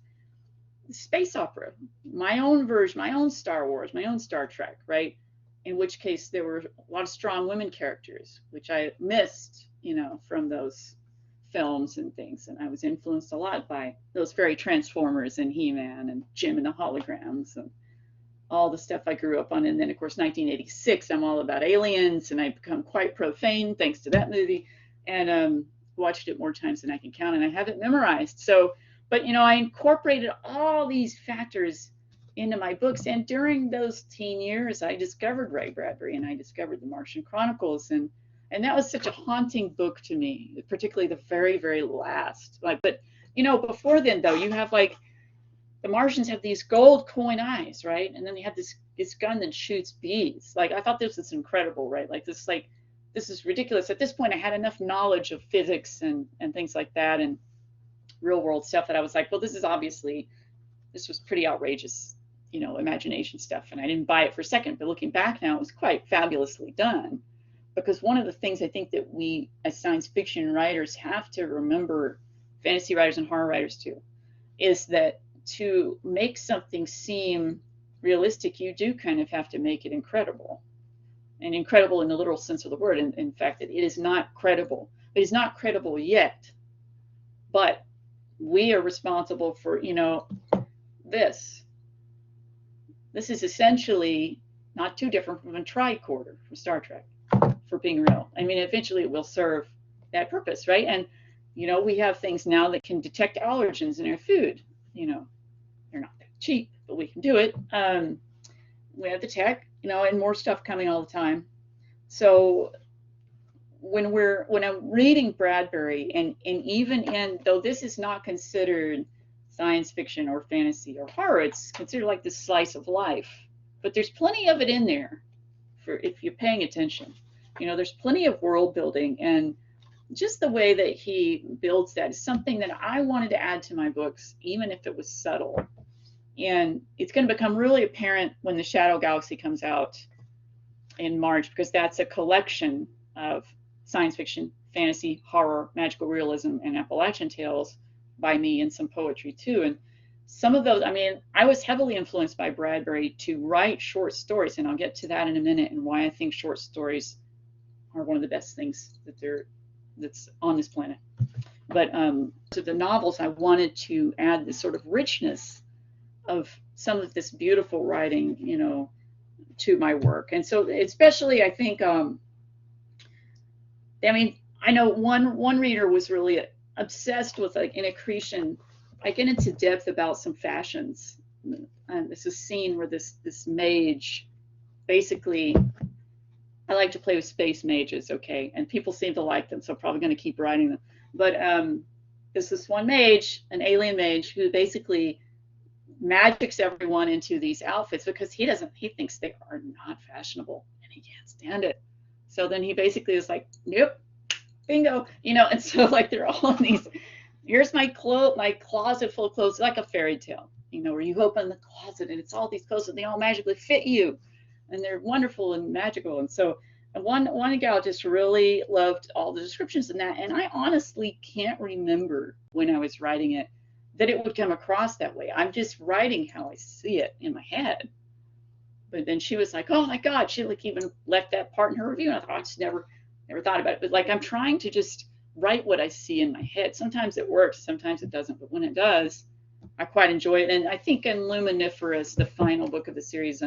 space opera, my own version, my own Star Wars, my own Star Trek, right? In which case there were a lot of strong women characters, which I missed, from those films and things, and I was influenced a lot by those very Transformers and He-Man and Jim and the Holograms and all the stuff I grew up on. And then, of course, 1986, I'm all about aliens, and I've become quite profane thanks to that movie, and watched it more times than I can count, and I have it memorized. So, but I incorporated all these factors into my books, and during those teen years, I discovered Ray Bradbury, and I discovered the Martian Chronicles, and that was such a haunting book to me, particularly the very, very last. But before then, though, you have like the Martians have these gold coin eyes, right? And then they have this gun that shoots bees. Like, I thought this was incredible, right? This is ridiculous. At this point, I had enough knowledge of physics and things like that and real world stuff that I was like, well, this was pretty outrageous, imagination stuff. And I didn't buy it for a second, but looking back now, it was quite fabulously done. Because one of the things I think that we as science fiction writers have to remember, fantasy writers and horror writers too, is that to make something seem realistic, you do kind of have to make it incredible. And incredible in the literal sense of the word. And in fact, that it is not credible. It is not credible yet. But we are responsible for, this. This is essentially not too different from a tricorder from Star Trek, for being real. I mean, eventually it will serve that purpose, right? And, we have things now that can detect allergens in our food. They're not that cheap, but we can do it. We have the tech, and more stuff coming all the time. So when I'm reading Bradbury, and even though this is not considered science fiction or fantasy or horror, it's considered like this slice of life. But there's plenty of it in there for if you're paying attention. There's plenty of world building, and just the way that he builds that is something that I wanted to add to my books, even if it was subtle. And it's going to become really apparent when the Shadow Galaxy comes out in March, because that's a collection of science fiction, fantasy, horror, magical realism, and Appalachian tales by me, and some poetry too. And some of those, I was heavily influenced by Bradbury to write short stories, and I'll get to that in a minute, and why I think short stories are one of the best things that's on this planet. But to the novels, I wanted to add this sort of richness of some of this beautiful writing, to my work. And so especially, I think, I know one reader was really obsessed with, like, in Accretion, I get into depth about some fashions. And there's a scene where this mage, basically, I like to play with space mages, okay? And people seem to like them, so I'm probably going to keep writing them. But there's this one mage, an alien mage, who basically magics everyone into these outfits because he thinks they are not fashionable, and he can't stand it. So then he basically is like, nope, bingo, and so, like, they're all in these, here's my closet full of clothes, like a fairy tale, where you open the closet and it's all these clothes and they all magically fit you, and they're wonderful and magical. And so one gal just really loved all the descriptions in that, and I honestly can't remember when I was writing it that it would come across that way. I'm just writing how I see it in my head. But then she was like, oh my God, she even left that part in her review, and I thought, I just never thought about it. But like, I'm trying to just write what I see in my head. Sometimes it works, sometimes it doesn't, but when it does, I quite enjoy it. And I think in Luminiferous, the final book of the series,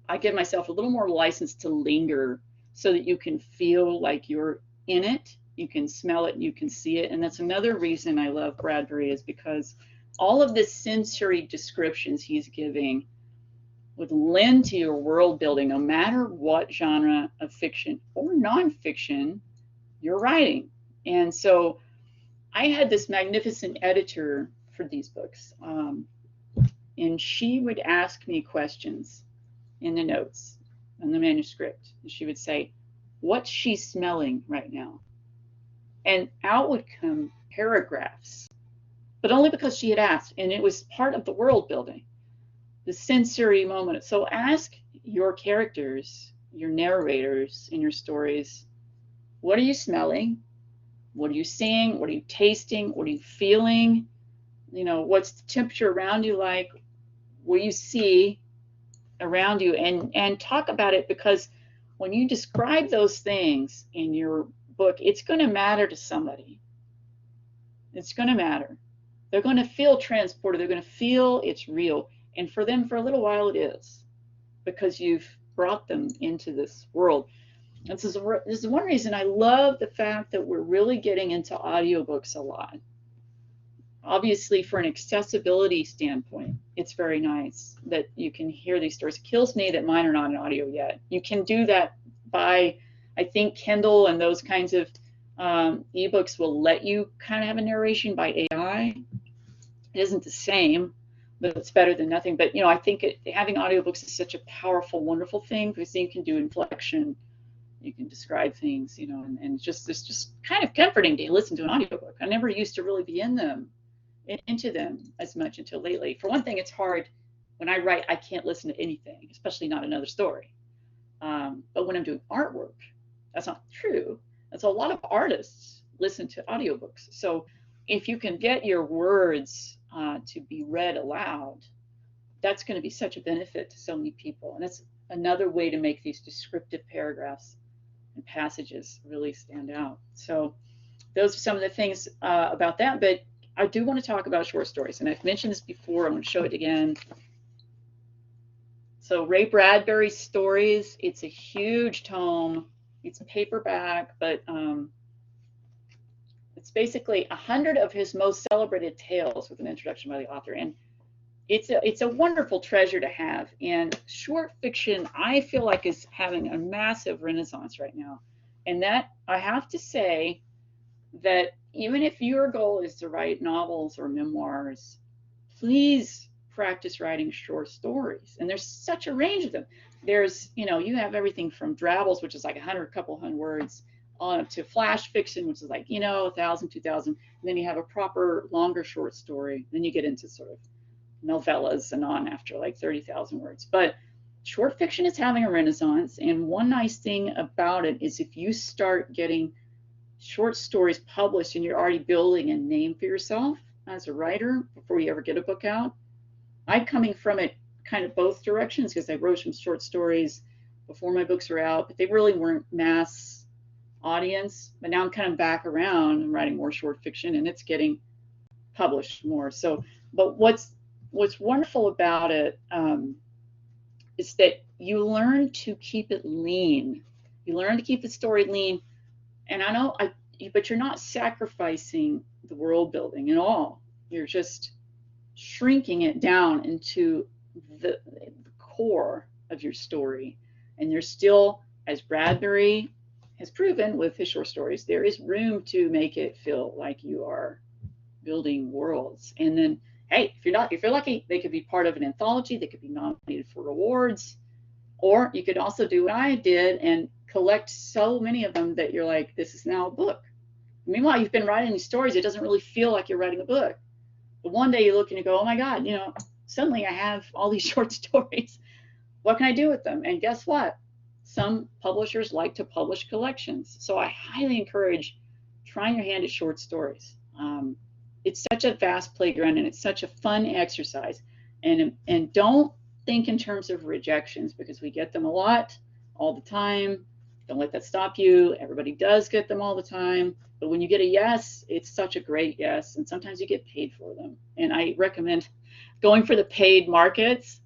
I give myself a little more license to linger so that you can feel like you're in it, you can smell it, you can see it. And that's another reason I love Bradbury, is because all of the sensory descriptions he's giving would lend to your world building, no matter what genre of fiction or nonfiction you're writing. And so I had this magnificent editor for these books, and she would ask me questions in the notes in the manuscript. And she would say, what's she smelling right now? And out would come paragraphs, but only because she had asked, and it was part of the world building, the sensory moment. So ask your characters, your narrators in your stories, what are you smelling? What are you seeing? What are you tasting? What are you feeling? What's the temperature around you like? What you see around you, and talk about it, because when you describe those things in your book, it's going to matter to somebody. It's going to matter. They're going to feel transported. They're going to feel it's real. And for them, for a little while, it is, because you've brought them into this world. And this is one reason I love the fact that we're really getting into audiobooks a lot. Obviously, for an accessibility standpoint, it's very nice that you can hear these stories. It kills me that mine are not in audio yet. You can do that by, I think, Kindle and those kinds of ebooks will let you kind of have a narration by AI. It isn't the same, but it's better than nothing. But I think having audiobooks is such a powerful, wonderful thing, because then you can do inflection, you can describe things, and it's just kind of comforting to listen to an audiobook. I never used to really be into them as much until lately. For one thing, it's hard when I write. I can't listen to anything, especially not another story. But when I'm doing artwork, that's not true. And so a lot of artists listen to audiobooks. So if you can get your words to be read aloud, that's going to be such a benefit to so many people. And that's another way to make these descriptive paragraphs and passages really stand out. So those are some of the things about that. But I do want to talk about short stories. And I've mentioned this before. I'm going to show it again. So Ray Bradbury's stories, it's a huge tome. It's paperback, but it's basically 100 of his most celebrated tales with an introduction by the author. And it's a wonderful treasure to have. And short fiction, I feel like, is having a massive renaissance right now. And that, I have to say that even if your goal is to write novels or memoirs, please practice writing short stories. And there's such a range of them. There's, you have everything from drabbles, which is like a couple hundred words, on up to flash fiction, which is like, 1,000, 2,000. And then you have a proper longer short story. Then you get into sort of novellas and on after like 30,000 words. But short fiction is having a renaissance. And one nice thing about it is if you start getting short stories published and you're already building a name for yourself as a writer before you ever get a book out. I'm coming from it kind of both directions, because I wrote some short stories before my books were out, but they really weren't mass audience. But now I'm kind of back around and writing more short fiction, and it's getting published more. So, but what's wonderful about it is that you learn to keep it lean. You learn to keep the story lean. And I know, but you're not sacrificing the world building at all. You're just shrinking it down into the core of your story. And there's still, as Bradbury has proven with his short stories, there is room to make it feel like you are building worlds. And then, hey, if you're lucky, they could be part of an anthology. They could be nominated for awards. Or you could also do what I did and collect so many of them that you're like, this is now a book. Meanwhile, you've been writing these stories. It doesn't really feel like you're writing a book. But one day you look and you go, oh my God, suddenly I have all these short stories. What can I do with them? And guess what? Some publishers like to publish collections. So I highly encourage trying your hand at short stories. It's such a vast playground, and it's such a fun exercise. And don't think in terms of rejections, because we get them a lot, all the time. Don't let that stop you. Everybody does get them all the time. But when you get a yes, it's such a great yes. And sometimes you get paid for them. And I recommend going for the paid markets.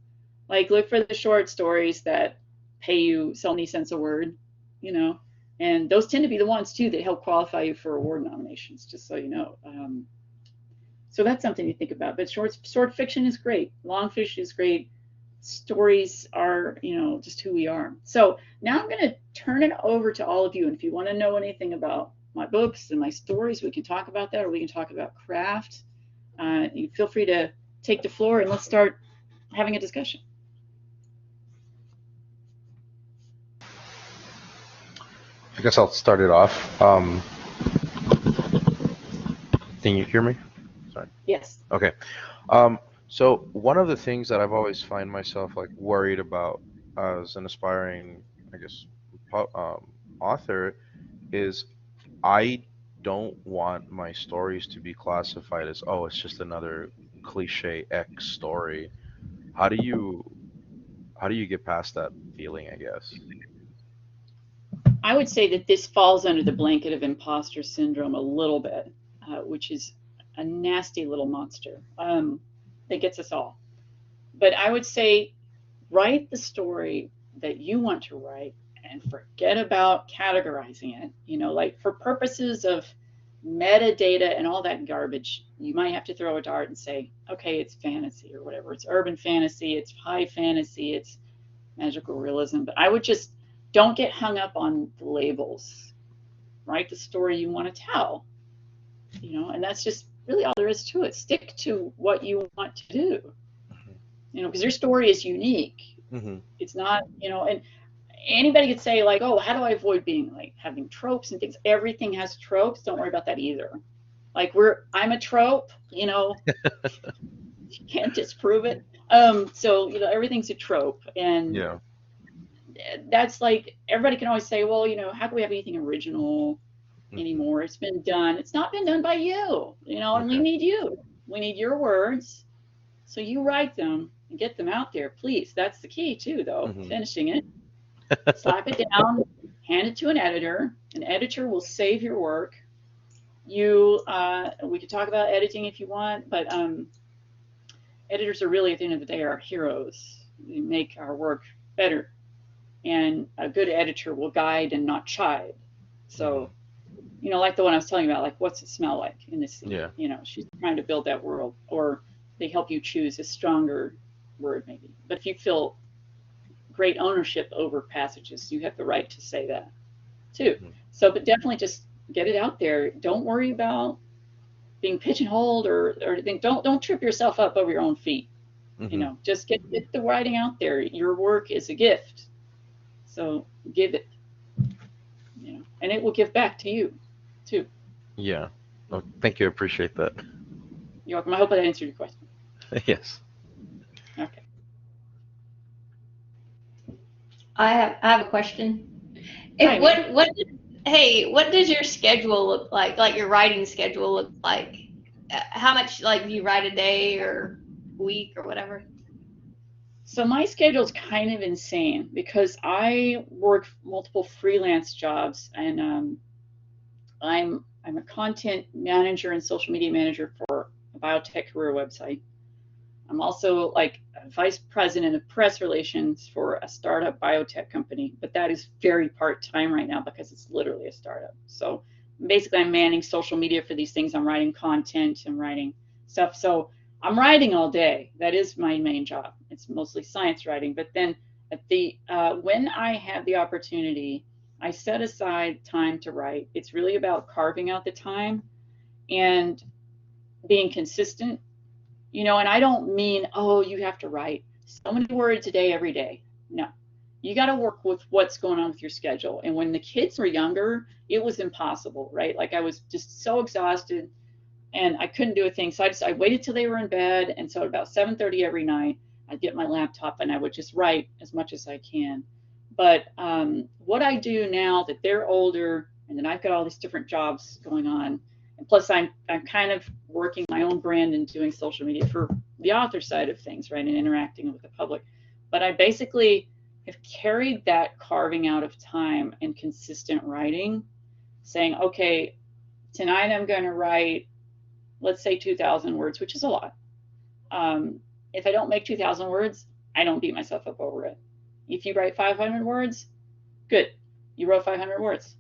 Like, look for the short stories that pay you so many cents a word, and those tend to be the ones too that help qualify you for award nominations, just so you know. So that's something to think about. But short fiction is great. Long fiction is great. Stories are, just who we are. So now I'm going to turn it over to all of you. And if you want to know anything about my books and my stories, we can talk about that, or we can talk about craft. You feel free to take the floor, and let's start having a discussion. I guess I'll start it off. Can you hear me? Sorry. Yes. Okay. So one of the things that I've always find myself worried about as an aspiring, author is I don't want my stories to be classified as, oh, it's just another cliche X story. How do you get past that feeling, I guess? I would say that this falls under the blanket of imposter syndrome a little bit, which is, a nasty little monster that gets us all. But I would say write the story that you want to write and forget about categorizing it. You know, like for purposes of metadata and all that garbage, you might have to throw a dart and say, okay, it's fantasy or whatever. It's urban fantasy, it's high fantasy, it's magical realism. But I would just don't get hung up on the labels. Write the story you want to tell, you know, and that's just really all there is to it. Stick to what you want to do, you know, because your story is unique. It's not, you know, and anybody could say like, oh, how do I avoid being like having tropes and things? Everything has tropes. Don't worry about that either. Like I'm a trope, you know, you can't disprove it. So, you know, everything's a trope. And Yeah. that's like, everybody can always say, well, you know, how can we have anything original anymore? It's been done. It's not been done by you, you know, and we need you. We need your words. So you write them and get them out there, please. That's the key too, though, finishing it. Slap it down, hand it to an editor. An editor will save your work. We could talk about editing if you want, but editors are really, at the end of the day, our heroes. They make our work better. And a good editor will guide and not chide. So, you know, like the one I was telling you about, like, what's it smell like in this scene? Yeah. You know, she's trying to build that world. Or they help you choose a stronger word, maybe. But if you feel great ownership over passages, you have the right to say that, too. So, but definitely just get it out there. Don't worry about being pigeonholed or think. Don't trip yourself up over your own feet. You know, just get the writing out there. Your work is a gift. So give it, you know, and it will give back to you, too. Yeah. Oh, thank you. I appreciate that. You're welcome. I hope I answered your question. Yes. Okay. I have a question. Hi, What does your schedule look like? Like your writing schedule look like? How much like do you write a day or week or whatever? So my schedule's kind of insane because I work multiple freelance jobs, and I'm a content manager and social media manager for a biotech career website. I'm also like a vice president of press relations for a startup biotech company, but that is very part-time right now because it's literally a startup. So basically I'm manning social media for these things. I'm writing content and writing stuff. So I'm writing all day. That is my main job. It's mostly science writing. But then at when I have the opportunity, I set aside time to write. It's really about carving out the time and being consistent. You know, and I don't mean, oh, you have to write so many words a day every day. No, you got to work with what's going on with your schedule. And when the kids were younger, it was impossible, right? Like I was just so exhausted and I couldn't do a thing. So I waited till they were in bed. And so at about 7:30 every night, I'd get my laptop and I would just write as much as I can. But what I do now that they're older and then I've got all these different jobs going on, and plus I'm kind of working my own brand and doing social media for the author side of things, right, and interacting with the public. But I basically have carried that carving out of time and consistent writing, saying, okay, tonight I'm going to write, let's say 2,000 words, which is a lot. If I don't make 2,000 words, I don't beat myself up over it. If you write 500 words, good, you wrote 500 words.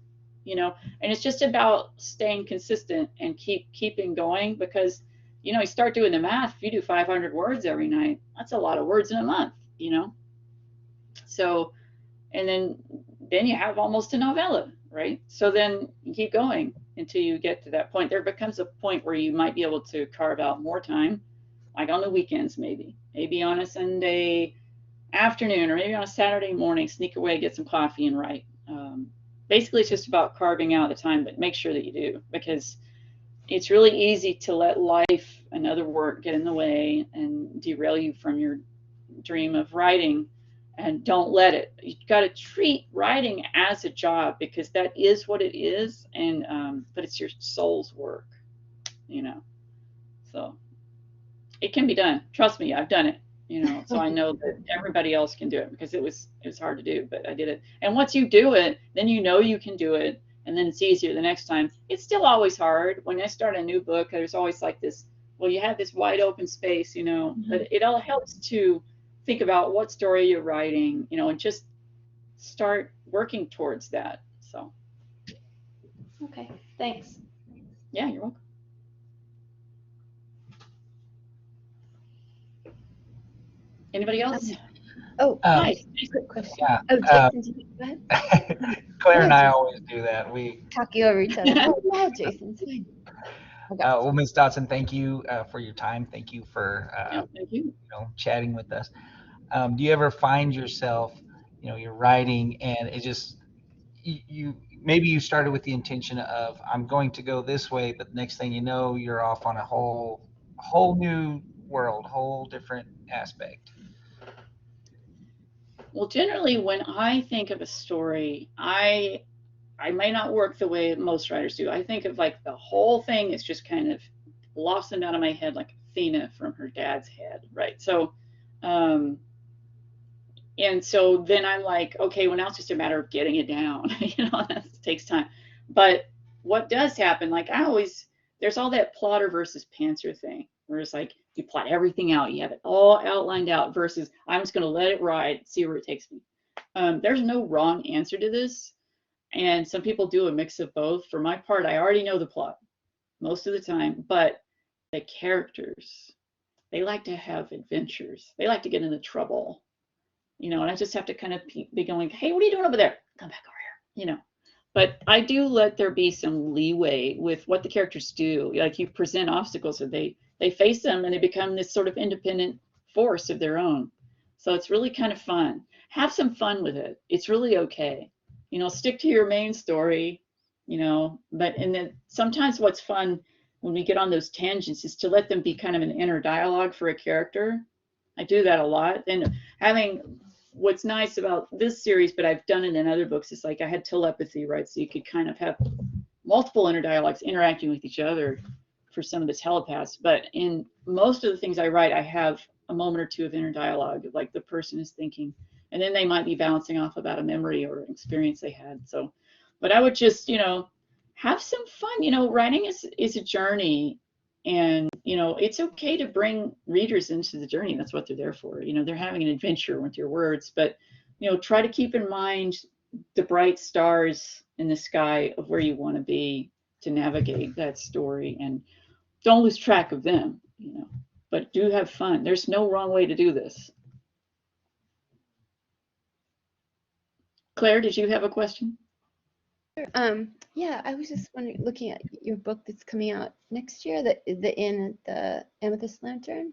You know, and it's just about staying consistent and keeping going because, you know, you start doing the math. If you do 500 words every night, that's a lot of words in a month, you know. So, and then you have almost a novella, right? So then you keep going until you get to that point. There becomes a point where you might be able to carve out more time, like on the weekends, maybe on a Sunday afternoon or maybe on a Saturday morning, sneak away, get some coffee and write. Basically, it's just about carving out the time, but make sure that you do, because it's really easy to let life and other work get in the way and derail you from your dream of writing. And don't let it. You've got to treat writing as a job because that is what it is, and but it's your soul's work, you know. So it can be done. Trust me, I've done it. You know, so I know that everybody else can do it because it was hard to do, but I did it. And once you do it, then you know you can do it, and then it's easier the next time. It's still always hard. When I start a new book, there's always like this, well, you have this wide open space, you know, but it all helps to think about what story you're writing, you know, and just start working towards that. So. Okay, thanks. Yeah, you're welcome. Anybody else? Oh, Hi. quick question. Yeah. Oh, Jason, go ahead. Claire and I Jason. always do that. We Talking over each other. Oh, yeah, Jason, it's fine. Okay. well, Ms. Dotson, thank you for your time. Thank you for Yeah, thank you. chatting with us. Do you ever find yourself, you're writing and it just you maybe you started with the intention of I'm going to go this way, but next thing you know, you're off on a whole new world, whole different aspect. Well, generally, when I think of a story, I may not work the way most writers do. I think of like the whole thing is just kind of blossomed out of my head like Athena from her dad's head, right? So, and so then I'm like, okay, well now it's just a matter of getting it down. That takes time. But what does happen, like there's all that plotter versus pantser thing, where it's like you plot everything out, you have it all outlined out versus I'm just going to let it ride, see where it takes me. There's no wrong answer to this. And some people do a mix of both. For my part, I already know the plot most of the time, but the characters, they like to have adventures. They like to get into trouble. And I just have to kind of be going, hey, what are you doing over there? Come back over here, But I do let there be some leeway with what the characters do. Like you present obstacles, so they face them and they become this sort of independent force of their own. So it's really kind of fun. Have some fun with it. It's really okay. Stick to your main story, but and then sometimes what's fun when we get on those tangents is to let them be kind of an inner dialogue for a character. I do that a lot. And what's nice about this series, but I've done it in other books, is like I had telepathy, right? So you could kind of have multiple inner dialogues interacting with each other for some of the telepaths. But in most of the things I write, I have a moment or two of inner dialogue, like the person is thinking, and then they might be bouncing off about a memory or an experience they had. So, but I would just, have some fun. Writing is a journey. And, it's okay to bring readers into the journey. That's what they're there for. They're having an adventure with your words, but, try to keep in mind the bright stars in the sky of where you want to be to navigate that story, and don't lose track of them, but do have fun. There's no wrong way to do this. Claire, did you have a question? Yeah, I was just wondering, looking at your book that's coming out next year, the Inn at the Amethyst Lantern.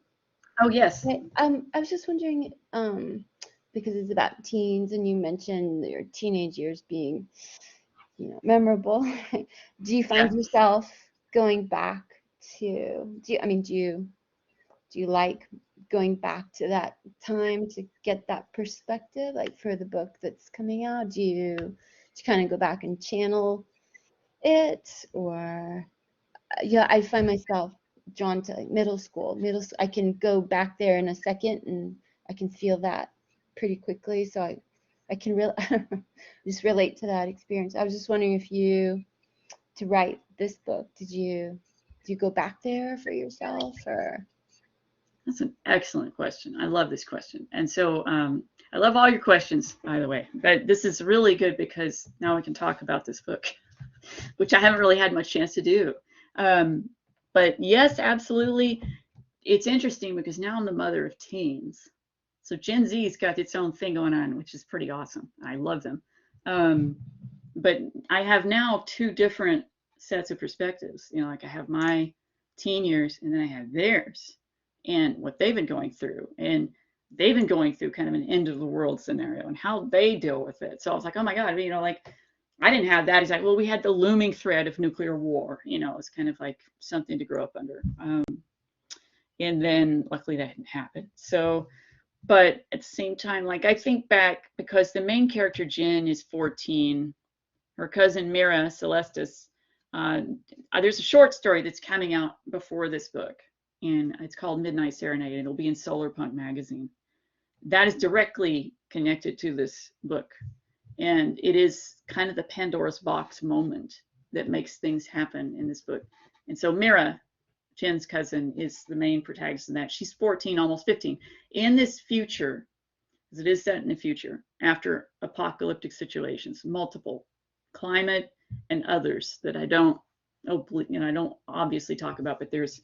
Oh, yes. I was just wondering, because it's about teens, and you mentioned your teenage years being, memorable. Do you find yourself going back to? Do you like going back to that time to get that perspective, like for the book that's coming out? Do you kind of go back and channel it, or I find myself drawn to like middle school. I can go back there in a second and I can feel that pretty quickly, so I can just relate to that experience. I was just wondering if to write this book, did you go back there for yourself, or? That's an excellent question. I love this question. And so I love all your questions, by the way. But this is really good because now we can talk about this book, which I haven't really had much chance to do. But yes, absolutely. It's interesting because now I'm the mother of teens. So Gen Z's got its own thing going on, which is pretty awesome. I love them. But I have now two different sets of perspectives. Like I have my teen years and then I have theirs and what they've been going through. And they've been going through kind of an end of the world scenario and how they deal with it. So I was like, oh my God, like I didn't have that. He's like, well, we had the looming threat of nuclear war. It's kind of like something to grow up under. And then luckily that didn't happen. So, but at the same time, like I think back because the main character, Jen, is 14. Her cousin, Mira Celestis, there's a short story that's coming out before this book, and it's called Midnight Serenade. It'll be in Solar Punk magazine. That is directly connected to this book. And it is kind of the Pandora's box moment that makes things happen in this book. And so Mira, Jen's cousin, is the main protagonist in that. She's 14, almost 15. In this future, because it is set in the future, after apocalyptic situations, multiple, climate and others that I don't obviously talk about, but there's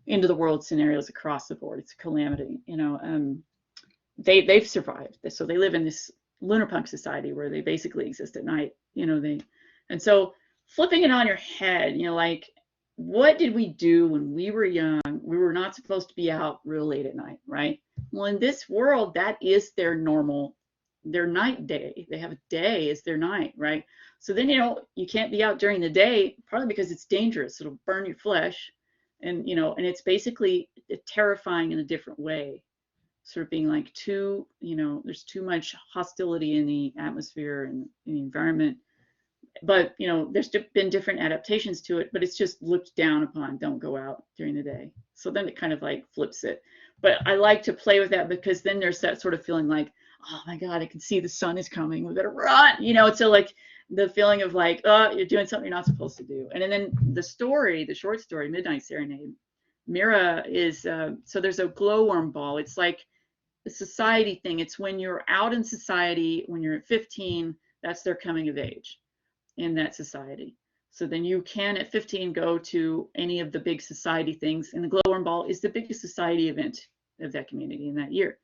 end of the world scenarios across the board. It's a calamity, they've survived this. So they live in this lunar punk society where they basically exist at night, and so flipping it on your head, like, what did we do when we were young? We were not supposed to be out real late at night, right? Well, in this world, that is their night day. They have a day as their night, right? So then, you can't be out during the day, partly because it's dangerous. It'll burn your flesh. And, and it's basically terrifying in a different way, sort of being like there's too much hostility in the atmosphere and in the environment. But, there's been different adaptations to it, but it's just looked down upon. Don't go out during the day. So then it kind of like flips it. But I like to play with that because then there's that sort of feeling like, oh my God, I can see the sun is coming. We better run. So like the feeling of like, oh, you're doing something you're not supposed to do. And then the short story, Midnight Serenade, Mira is, so there's a glowworm ball. It's like a society thing. It's when you're out in society, when you're at 15, that's their coming of age in that society. So then you can at 15 go to any of the big society things, and the glowworm ball is the biggest society event of that community in that year.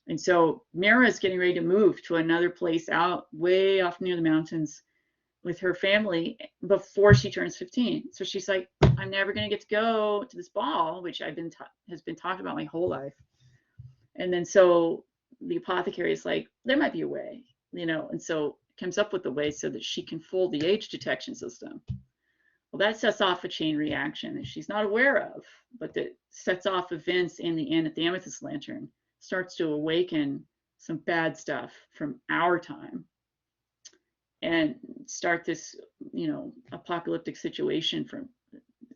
And so Mira is getting ready to move to another place out way off near the mountains with her family before she turns 15. So she's like, I'm never going to get to go to this ball, which has been talked about my whole life. And then so the apothecary is like, there might be a way, and so comes up with a way so that she can fool the age detection system. Well, that sets off a chain reaction that she's not aware of, but that sets off events in the end at the Amethyst Lantern, starts to awaken some bad stuff from our time and start this, apocalyptic situation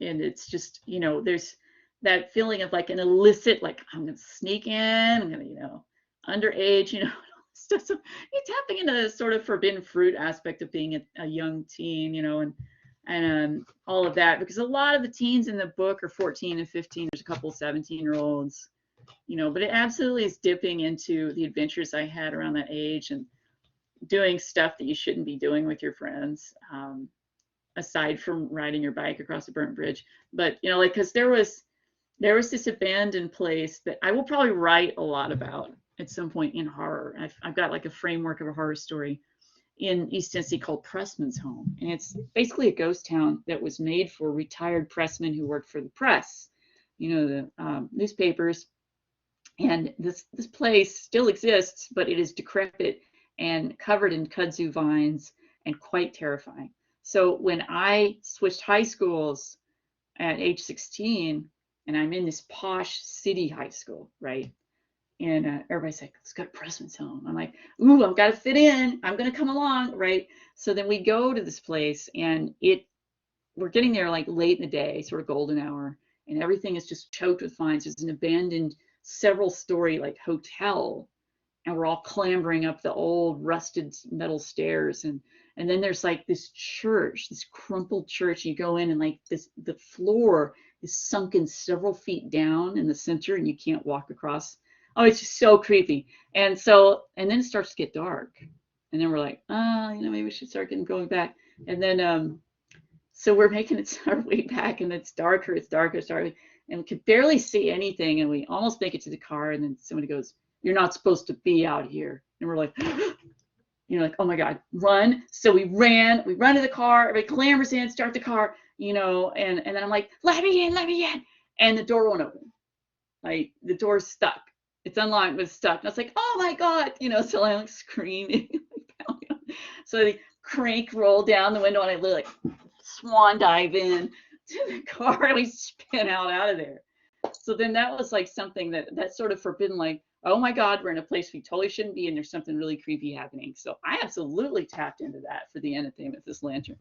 and it's just, there's that feeling of like an illicit, like I'm going to sneak in, I'm going to, underage, stuff. So you're tapping into the sort of forbidden fruit aspect of being a young teen, and all of that, because a lot of the teens in the book are 14 and 15. There's a couple 17-year-olds, but it absolutely is dipping into the adventures I had around that age and doing stuff that you shouldn't be doing with your friends, aside from riding your bike across a burnt bridge. But, because there was this abandoned place that I will probably write a lot about at some point in horror. I've got like a framework of a horror story in East Tennessee called Pressman's Home. And it's basically a ghost town that was made for retired pressmen who worked for the press, the newspapers. And this place still exists, but it is decrepit and covered in kudzu vines and quite terrifying. So when I switched high schools at age 16, and I'm in this posh city high school, right? And everybody's like, let's go to Pressman's Home. I'm like, ooh, I've got to fit in. I'm going to come along, right? So then we go to this place, and we're getting there like late in the day, sort of golden hour, and everything is just choked with vines. There's an abandoned several-story like hotel, and we're all clambering up the old rusted metal stairs, and then there's like this church, this crumpled church. You go in, and like the floor is sunken several feet down in the center, and you can't walk across. Oh, it's just so creepy. And then it starts to get dark. And then we're like, maybe we should start going back. And then, so we're making it our way back, and it's darker, and we could barely see anything. And we almost make it to the car. And then somebody goes, you're not supposed to be out here. And we're like, like, oh my God, run. So we run to the car, everybody clambers in, start the car, and then I'm like, let me in. And the door won't open. Like the door's stuck. It's unlocked, but it's stuck. And I was like, oh my God, so I'm like screaming. So the crank roll down the window, and I literally like swan dive in to the car, and we spin out of there. So then that was like something that's sort of forbidden, like, oh my God, we're in a place we totally shouldn't be, and there's something really creepy happening. So I absolutely tapped into that for the end of the Amethyst Lantern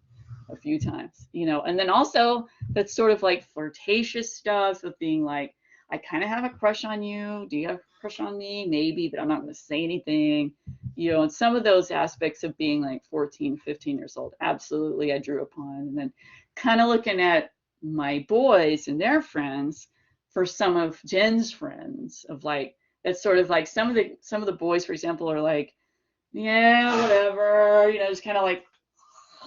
a few times, and then also that's sort of like flirtatious stuff of being like, I kind of have a crush on you. Do you have a crush on me? Maybe, but I'm not going to say anything. you know, and some of those aspects of being like 14, 15 years old, absolutely I drew upon. And then kind of looking at my boys and their friends for some of Jen's friends of like, that's sort of like some of the boys, for example, are like, yeah, whatever, you know, just kind of like,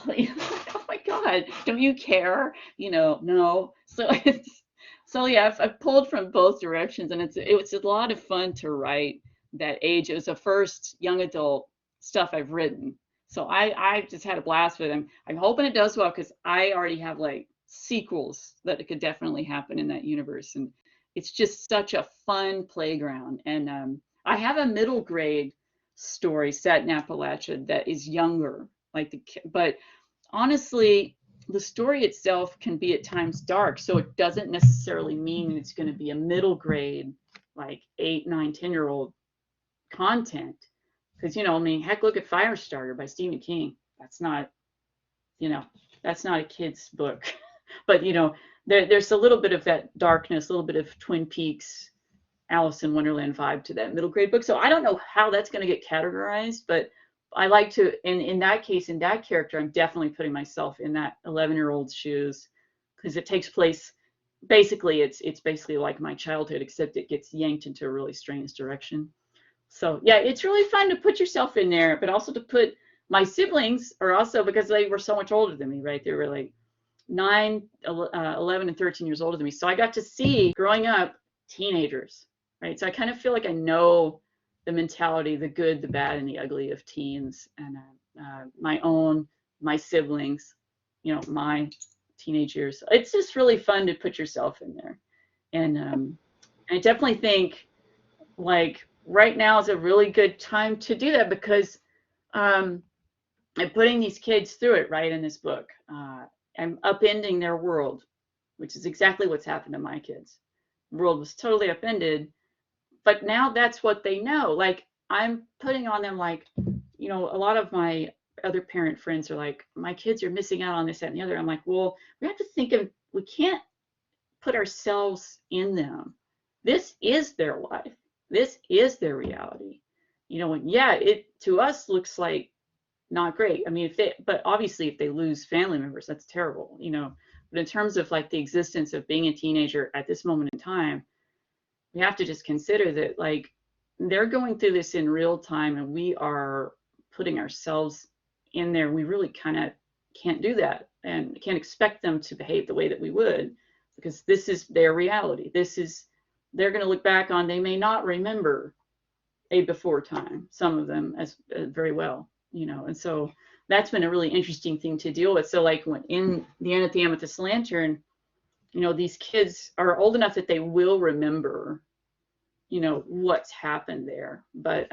oh my God, don't you care? You know, no. So yeah, I've pulled from both directions, and it was a lot of fun to write that age. It was the first young adult stuff I've written. So I just had a blast with them. I'm hoping it does well because I already have like sequels that could definitely happen in that universe. And it's just such a fun playground. And I have a middle grade story set in Appalachia that is younger, but honestly, the story itself can be at times dark, so it doesn't necessarily mean it's going to be a middle grade, like 8, 9, 10-year-old content. Because, you know, I mean, heck, look at Firestarter by Stephen King. That's not, you know, that's not a kid's book. But, you know, there's a little bit of that darkness, a little bit of Twin Peaks, Alice in Wonderland vibe to that middle grade book. So I don't know how that's going to get categorized, but I like to, in that case, in that character, I'm definitely putting myself in that 11-year-old's shoes, because it takes place, basically, it's basically like my childhood, except it gets yanked into a really strange direction. So yeah, it's really fun to put yourself in there, but also to put my siblings are also, because they were so much older than me, right? They were like 9, 11, and 13 years older than me. So I got to see growing up teenagers, right? So I kind of feel like I know the mentality, the good, the bad, and the ugly of teens, and my siblings, you know, my teenage years. It's just really fun to put yourself in there. And I definitely think like right now is a really good time to do that, because I'm putting these kids through it, right, in this book. I'm upending their world, which is exactly what's happened to my kids. The world was totally upended, but now that's what they know. Like, I'm putting on them, like, you know, a lot of my other parent friends are like, my kids are missing out on this, that, and the other. I'm like, well, we have to think of, we can't put ourselves in them. This is their life. This is their reality. You know, and yeah, it to us looks like not great. I mean, but obviously if they lose family members, that's terrible, you know. But in terms of like the existence of being a teenager at this moment in time, we have to just consider that like they're going through this in real time, and we are putting ourselves in there. We really kind of can't do that, and can't expect them to behave the way that we would, because this is their reality. They're going to look back on, they may not remember a before time, some of them as very well, you know. And so that's been a really interesting thing to deal with. So like when in the end at the Amethyst Lantern, you know, these kids are old enough that they will remember, you know, what's happened there. But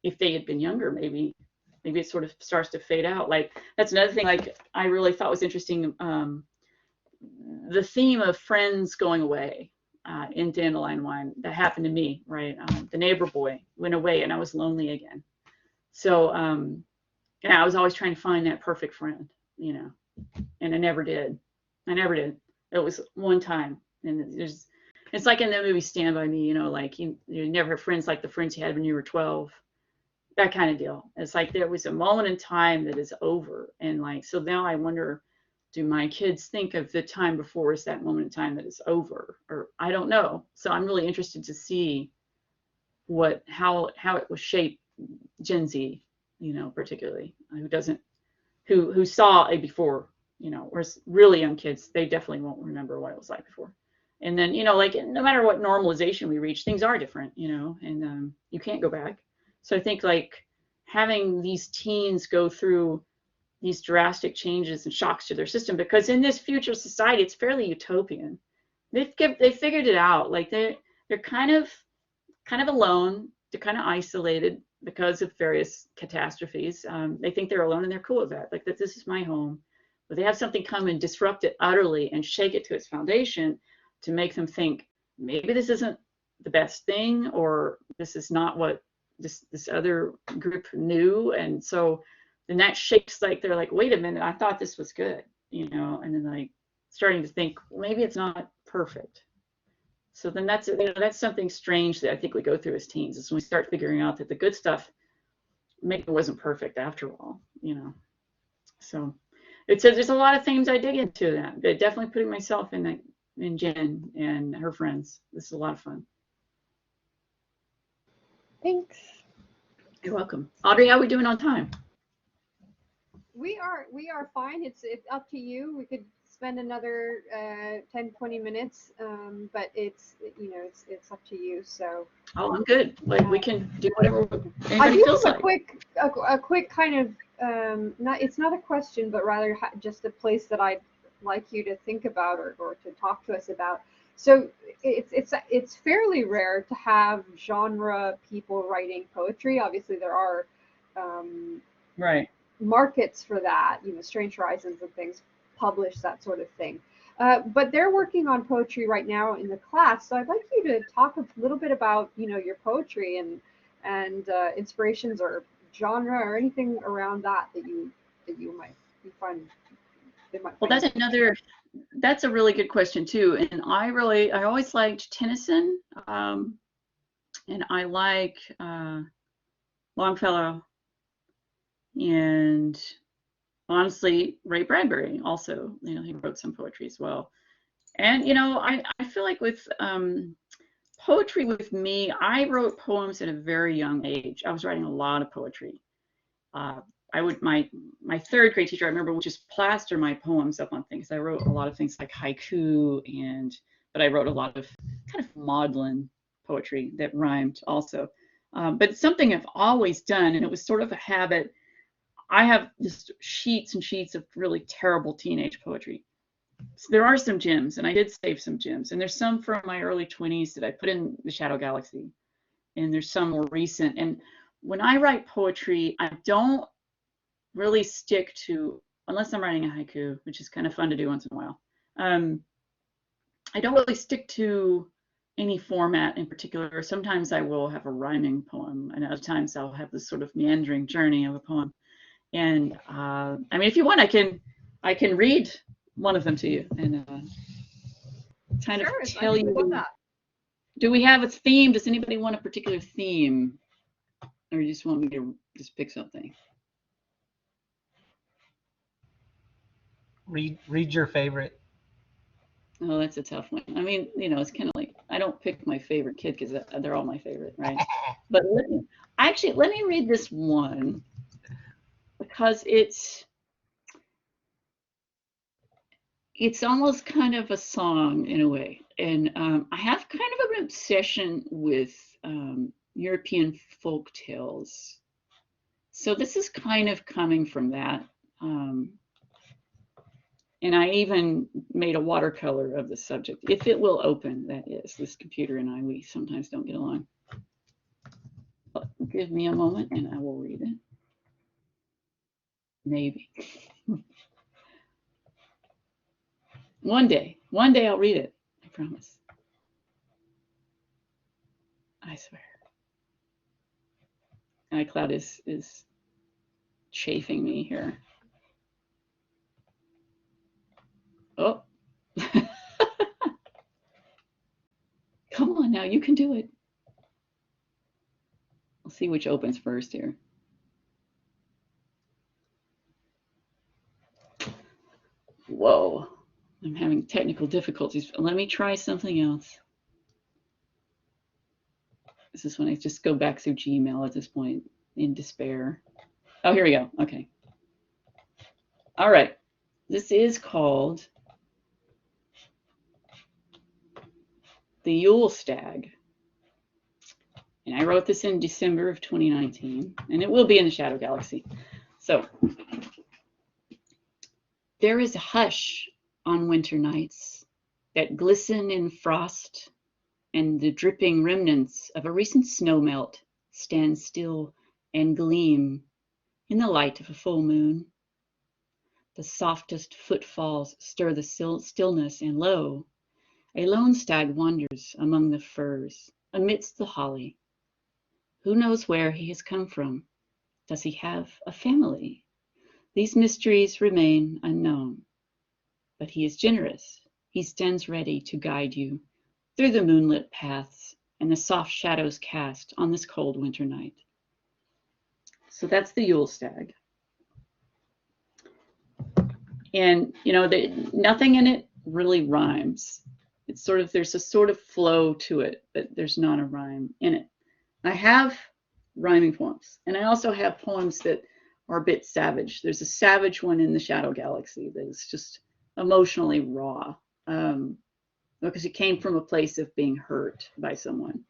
if they had been younger, maybe it sort of starts to fade out. Like that's another thing like I really thought was interesting, the theme of friends going away in Dandelion Wine. That happened to me, right? The neighbor boy went away and I was lonely again. So yeah, I was always trying to find that perfect friend, you know, and I never did. It was one time, and it's like in the movie Stand By Me, you know, like you never have friends like the friends you had when you were 12, that kind of deal. It's like there was a moment in time that is over, and like so now I wonder, do my kids think of the time before as that moment in time that is over, or I don't know. So I'm really interested to see how it will shape Gen Z, you know, particularly who saw a before, you know, whereas really young kids, they definitely won't remember what it was like before. And then, you know, like no matter what normalization we reach, things are different, you know, and you can't go back. So I think like having these teens go through these drastic changes and shocks to their system, because in this future society, it's fairly utopian. They figured it out. Like they're kind of alone. They're kind of isolated because of various catastrophes. They think they're alone and they're cool with that. Like that this is my home. But they have something come and disrupt it utterly and shake it to its foundation to make them think maybe this isn't the best thing, or this is not what this other group knew. And so then that shakes, like they're like, wait a minute, I thought this was good, you know, and then like starting to think well, maybe it's not perfect. So then that's, you know, that's something strange that I think we go through as teens, is when we start figuring out that the good stuff maybe it wasn't perfect after all, you know. So it says there's a lot of things I dig into that. But definitely putting myself in Jen and her friends. This is a lot of fun. Thanks. You're welcome. Audrey, how are we doing on time? We are fine. It's up to you. We could spend another 10, 20 minutes, but it's it's up to you. So. Oh, I'm good. Like we can do whatever I anybody do feels have like. a quick kind of it's not a question, but rather just a place that I'd like you to think about or to talk to us about. So it's fairly rare to have genre people writing poetry. Obviously, there are Right. markets for that. You know, Strange Horizons and things publish that sort of thing. But they're working on poetry right now in the class, so I'd like you to talk a little bit about your poetry and inspirations or genre or anything around that you might find they might Well, find that's a really good question too. And I always liked Tennyson, and I like Longfellow, and honestly Ray Bradbury also. You know, he wrote some poetry as well. And I feel like with poetry with me, I wrote poems at a very young age. I was writing a lot of poetry. My third grade teacher, I remember, would just plaster my poems up on things. I wrote a lot of things like haiku, but I wrote a lot of kind of maudlin poetry that rhymed also. But it's something I've always done, and it was sort of a habit. I have just sheets and sheets of really terrible teenage poetry. So there are some gems, and I did save some gems, and there's some from my early 20s that I put in the Shadow Galaxy, and there's some more recent. And when I write poetry, I don't really stick to, unless I'm writing a haiku, which is kind of fun to do once in a while. I don't really stick to any format in particular. Sometimes I will have a rhyming poem, and other times I'll have this sort of meandering journey of a poem. And I mean, if you want, I can read one of them to you and kind of tell you. Do we have a theme? Does anybody want a particular theme, or you just want me to just pick something? Read your favorite. Oh, that's a tough one. I mean, it's kind of like I don't pick my favorite kid because they're all my favorite, right? But let me read this one because it's almost kind of a song in a way, and I have kind of an obsession with European folk tales. So this is kind of coming from that. And I even made a watercolor of the subject, if it will open, that is. This computer and we sometimes don't get along. But give me a moment and I will read it. Maybe. One day I'll read it, I promise. I swear. iCloud is chafing me here. Oh. Come on now, you can do it. We'll see which opens first here. Whoa, I'm having technical difficulties. Let me try something else. This is when I just go back through Gmail at this point in despair. Oh, here we go. Okay. All right. This is called the Yule Stag. And I wrote this in December of 2019, and it will be in the Shadow Galaxy. So, there is a hush on winter nights that glisten in frost, and the dripping remnants of a recent snowmelt stand still and gleam in the light of a full moon. The softest footfalls stir the stillness, and lo, a lone stag wanders among the firs, amidst the holly. Who knows where he has come from? Does he have a family? These mysteries remain unknown. But he is generous. He stands ready to guide you through the moonlit paths and the soft shadows cast on this cold winter night. So that's the Yule Stag. And, you know, nothing in it really rhymes. It's sort of, there's a sort of flow to it, but there's not a rhyme in it. I have rhyming poems, and I also have poems that are a bit savage. There's a savage one in the Shadow Galaxy that is just emotionally raw, because it came from a place of being hurt by someone,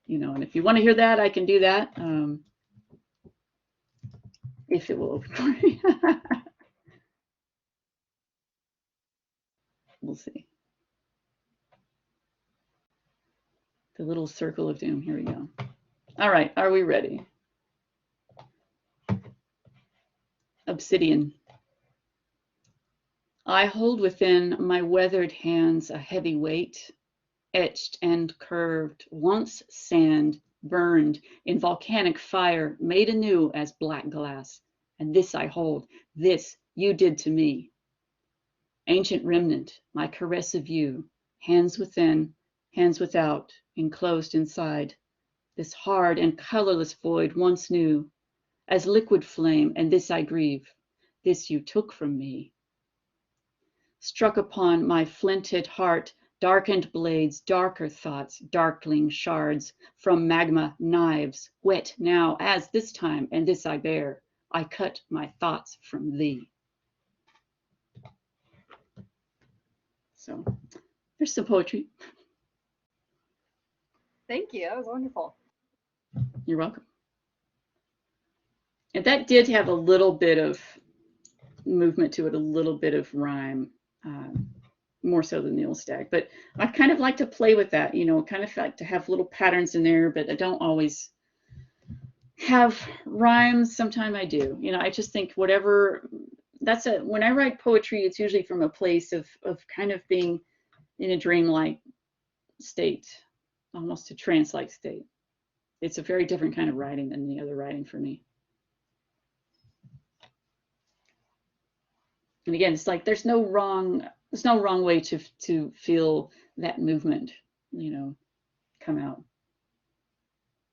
you know. And if you want to hear that, I can do that, if it will open for me. We'll see. The little circle of doom. Here we go. All right, are we ready? Obsidian. I hold within my weathered hands a heavy weight, etched and curved, once sand, burned in volcanic fire, made anew as black glass. And this I hold, this you did to me. Ancient remnant, my caress of you, hands within, hands without, enclosed inside. This hard and colorless void once knew, as liquid flame, and this I grieve, this you took from me. Struck upon my flinted heart, darkened blades, darker thoughts, darkling shards, from magma knives, wet now as this time, and this I bear. I cut my thoughts from thee. So there's some poetry. Thank you. That was wonderful. You're welcome. And that did have a little bit of movement to it, a little bit of rhyme, more so than the Yule Stag. But I kind of like to play with that, you know, kind of like to have little patterns in there, but I don't always have rhymes. Sometimes I do. You know, I just think whatever, when I write poetry, it's usually from a place of kind of being in a dreamlike state, almost a trance-like state. It's a very different kind of writing than the other writing for me. And again, it's like there's no wrong way to feel that movement, you know, come out.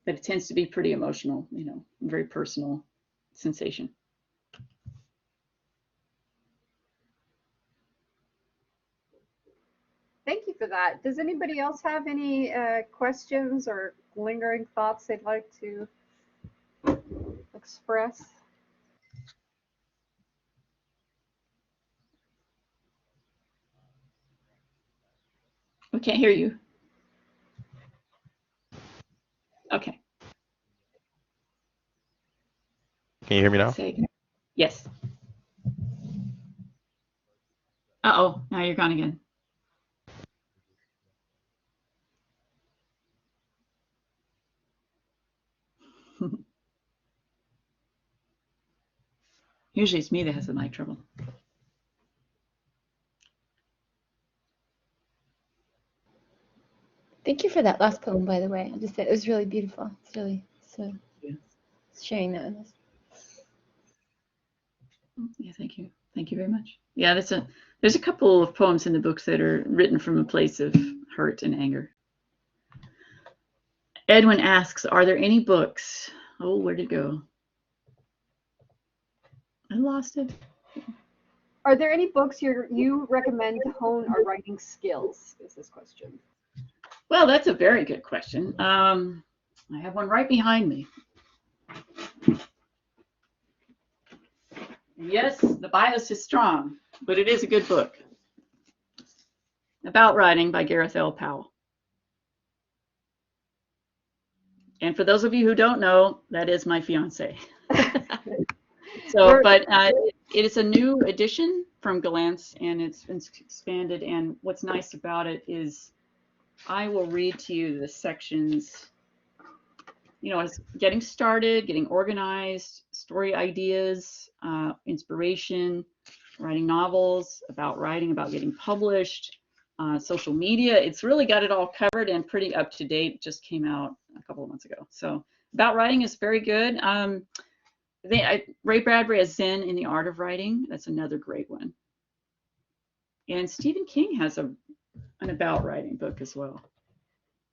But it tends to be pretty emotional, you know, very personal sensation. Thank you for that. Does anybody else have any questions or lingering thoughts they'd like to express? We can't hear you. Okay. Can you hear me now? Yes. Uh-oh, now you're gone again. Usually it's me that has the mic trouble. Thank you for that last poem, by the way. I just said it was really beautiful. It's really so sharing that with us. Yeah, thank you. Thank you very much. Yeah, there's a couple of poems in the books that are written from a place of hurt and anger. Edwin asks, are there any books? Oh, where'd it go? I lost it. Are there any books you recommend to hone our writing skills? Is this question. Well, that's a very good question. I have one right behind me. Yes, the bias is strong, but it is a good book. About Writing by Gareth L. Powell. And for those of you who don't know, that is my fiance. So, but it is a new edition from Gollancz, and it's been expanded. And what's nice about it is I will read to you the sections, you know, as getting started, getting organized, story ideas, inspiration, writing novels, about writing, about getting published, social media. It's really got it all covered and pretty up to date. It just came out a couple of months ago. So About Writing is very good. Ray Bradbury has Zen in the Art of Writing. That's another great one. And Stephen King has an About Writing book as well.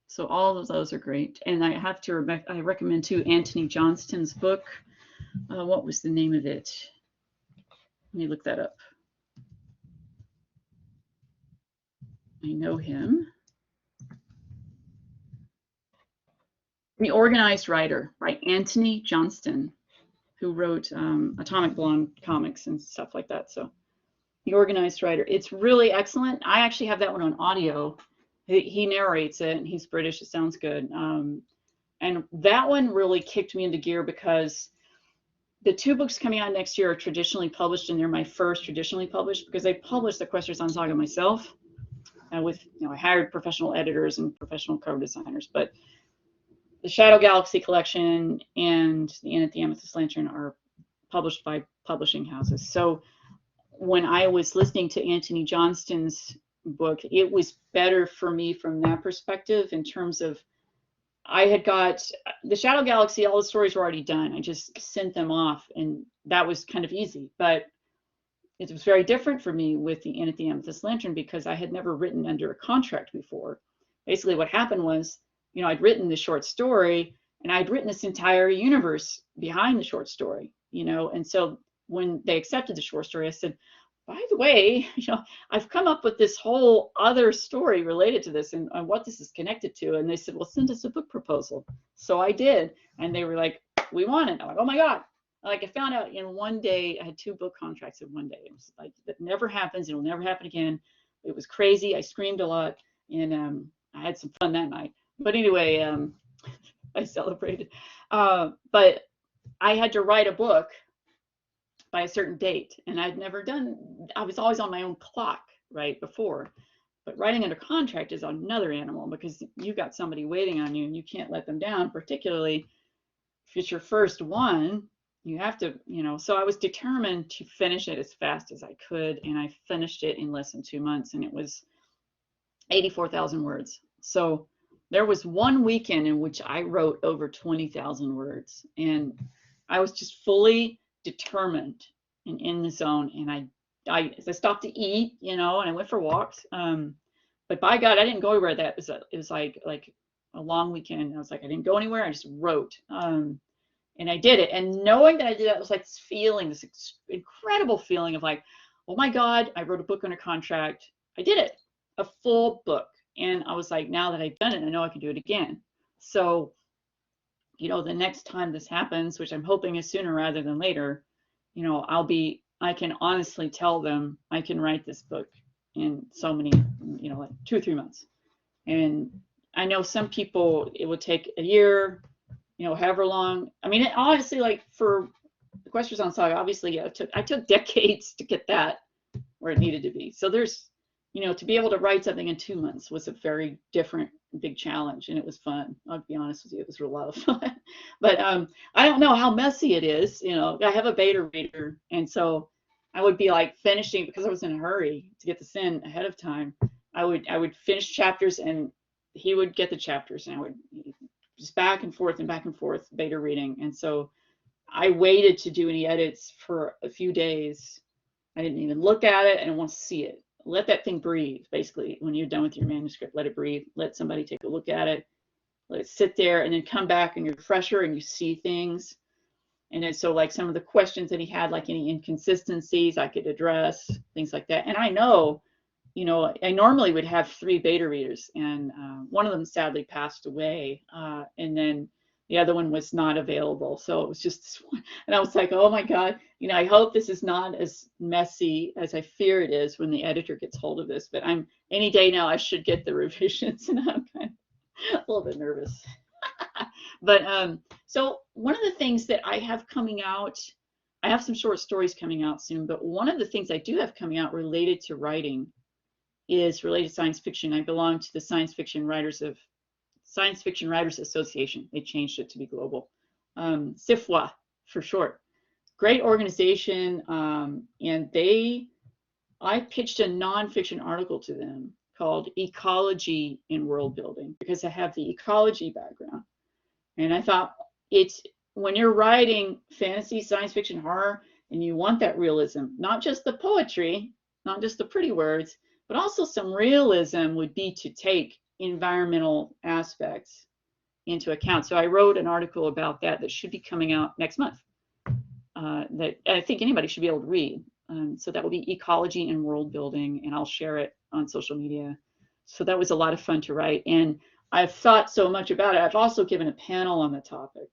So all of those are great. And I have to I recommend too Anthony Johnston's book, What was the name of it? Let me look that up. I know him. The Organized Writer by Anthony Johnston, who wrote Atomic Blonde comics and stuff like that. So The Organized Writer. It's really excellent. I actually have that one on audio. He narrates it, and he's British. It sounds good. And that one really kicked me into gear because the 2 books coming out next year are traditionally published, and they're my first traditionally published because I published the Questions on Saga myself. With, I hired professional editors and professional cover designers, but the Shadow Galaxy collection and the Inn at the Amethyst Lantern are published by publishing houses. So when I was listening to Anthony Johnston's book, it was better for me from that perspective in terms of I had got the Shadow Galaxy, all the stories were already done. I just sent them off, and that was kind of easy. But it was very different for me with the Inn at the Amethyst Lantern because I had never written under a contract before. Basically what happened was, I'd written the short story, and I'd written this entire universe behind the short story, and so when they accepted the short story, I said, by the way, I've come up with this whole other story related to this and what this is connected to. And they said, well, send us a book proposal. So I did. And they were like, we want it. I'm like, oh my God. Like I found out in one day, I had 2 book contracts in one day. It was like, that never happens. It'll never happen again. It was crazy. I screamed a lot, and I had some fun that night. But anyway, I celebrated. But I had to write a book by a certain date, and I'd never done, I was always on my own clock, right, before. But writing under contract is another animal because you got somebody waiting on you and you can't let them down, particularly if it's your first one. You have to, so I was determined to finish it as fast as I could, and I finished it in less than 2 months, and it was 84,000 words. So there was one weekend in which I wrote over 20,000 words, and I was just fully determined and in the zone. And I stopped to eat, and I went for walks. But by God, I didn't go anywhere. It was like a long weekend. I was like, I didn't go anywhere. I just wrote. And I did it. And knowing that I did that was like this feeling, this incredible feeling of like, oh my God, I wrote a book under contract. I did it, a full book. And I was like, now that I've done it, I know I can do it again. So, the next time this happens, which I'm hoping is sooner rather than later, I can honestly tell them I can write this book in so many, like 2 or 3 months. And I know some people, it would take a year, however long. I mean, honestly, like for the Questions on Saga, obviously, I took decades to get that where it needed to be. So there's, to be able to write something in 2 months was a very different, big challenge, and it was fun. I'll be honest with you, it was a lot of fun. But I don't know how messy it is. I have a beta reader, and so I would be like finishing because I was in a hurry to get this in ahead of time. I would finish chapters, and he would get the chapters, and I would just back and forth beta reading. And so I waited to do any edits for a few days. I didn't even look at it. I didn't want to see it. Let that thing breathe. Basically, when you're done with your manuscript, let it breathe. Let somebody take a look at it. Let it sit there, and then come back, and you're fresher, and you see things. And then so like some of the questions that he had, like any inconsistencies I could address, things like that. And I know, I normally would have 3 beta readers, and one of them sadly passed away, and then the other one was not available. So it was just this one. And I was like, oh my God, I hope this is not as messy as I fear it is when the editor gets hold of this. But any day now I should get the revisions, and I'm kind of a little bit nervous. But so one of the things that I have coming out, I have some short stories coming out soon, but one of the things I do have coming out related to writing is related to science fiction. I belong to the Science Fiction Writers Association. They changed it to be global. SIFWA for short. Great organization, and I pitched a nonfiction article to them called Ecology in World Building because I have the ecology background. And I thought when you're writing fantasy, science fiction, horror, and you want that realism, not just the poetry, not just the pretty words, but also some realism would be to take environmental aspects into account. So I wrote an article about that should be coming out next month. that I think anybody should be able to read. So that will be Ecology and World Building, and I'll share it on social media. So that was a lot of fun to write, and I've thought so much about it. I've also given a panel on the topic,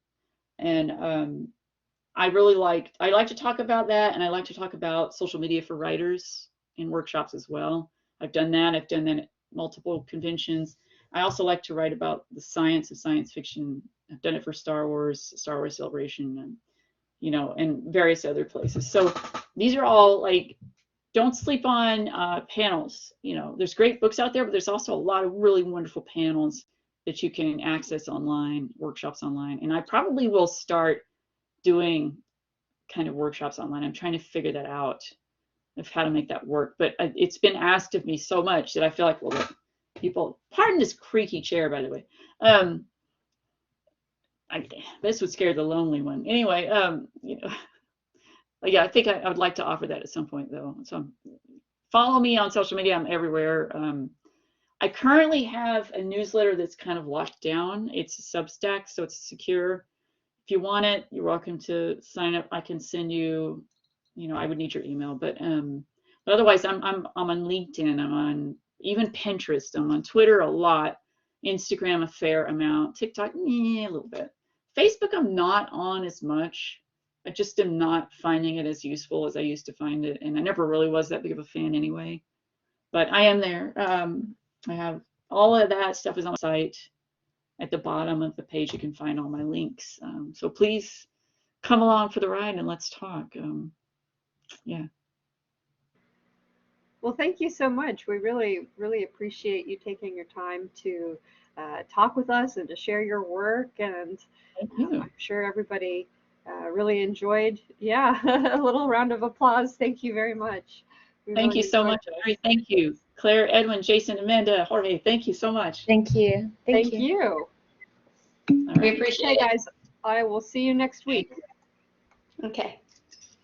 and I like to talk about that, and I like to talk about social media for writers in workshops as well. I've done that at multiple conventions. I also like to write about the science of science fiction. I've done it for Star Wars Celebration, and and various other places. So these are all like, don't sleep on panels. There's great books out there, but there's also a lot of really wonderful panels that you can access online, workshops online. And I probably will start doing kind of workshops online. I'm trying to figure that out, of how to make that work. But it's been asked of me so much that I feel like, well, people, pardon this creaky chair, by the way. This would scare the lonely one. Anyway, yeah, I think I would like to offer that at some point, though. So follow me on social media. I'm everywhere. I currently have a newsletter that's kind of locked down. It's a Substack, so it's secure. If you want it, you're welcome to sign up. I can send you, I would need your email, but otherwise, I'm on LinkedIn. I'm on even Pinterest. I'm on Twitter a lot, Instagram a fair amount, TikTok a little bit. Facebook I'm not on as much. I just am not finding it as useful as I used to find it, and I never really was that big of a fan anyway. But I am there. I have all of that stuff is on the site. At the bottom of the page, you can find all my links. So please come along for the ride and let's talk. Yeah. Well, thank you so much. We really, really appreciate you taking your time to talk with us and to share your work. And Thank you. I'm sure everybody really enjoyed. Yeah, a little round of applause. Thank you very much. Thank you so much, Audrey. Thank you. Claire, Edwin, Jason, Amanda, Jorge, thank you so much. Thank you. Thank you. All right. We appreciate it. Guys, I will see you next week. Okay.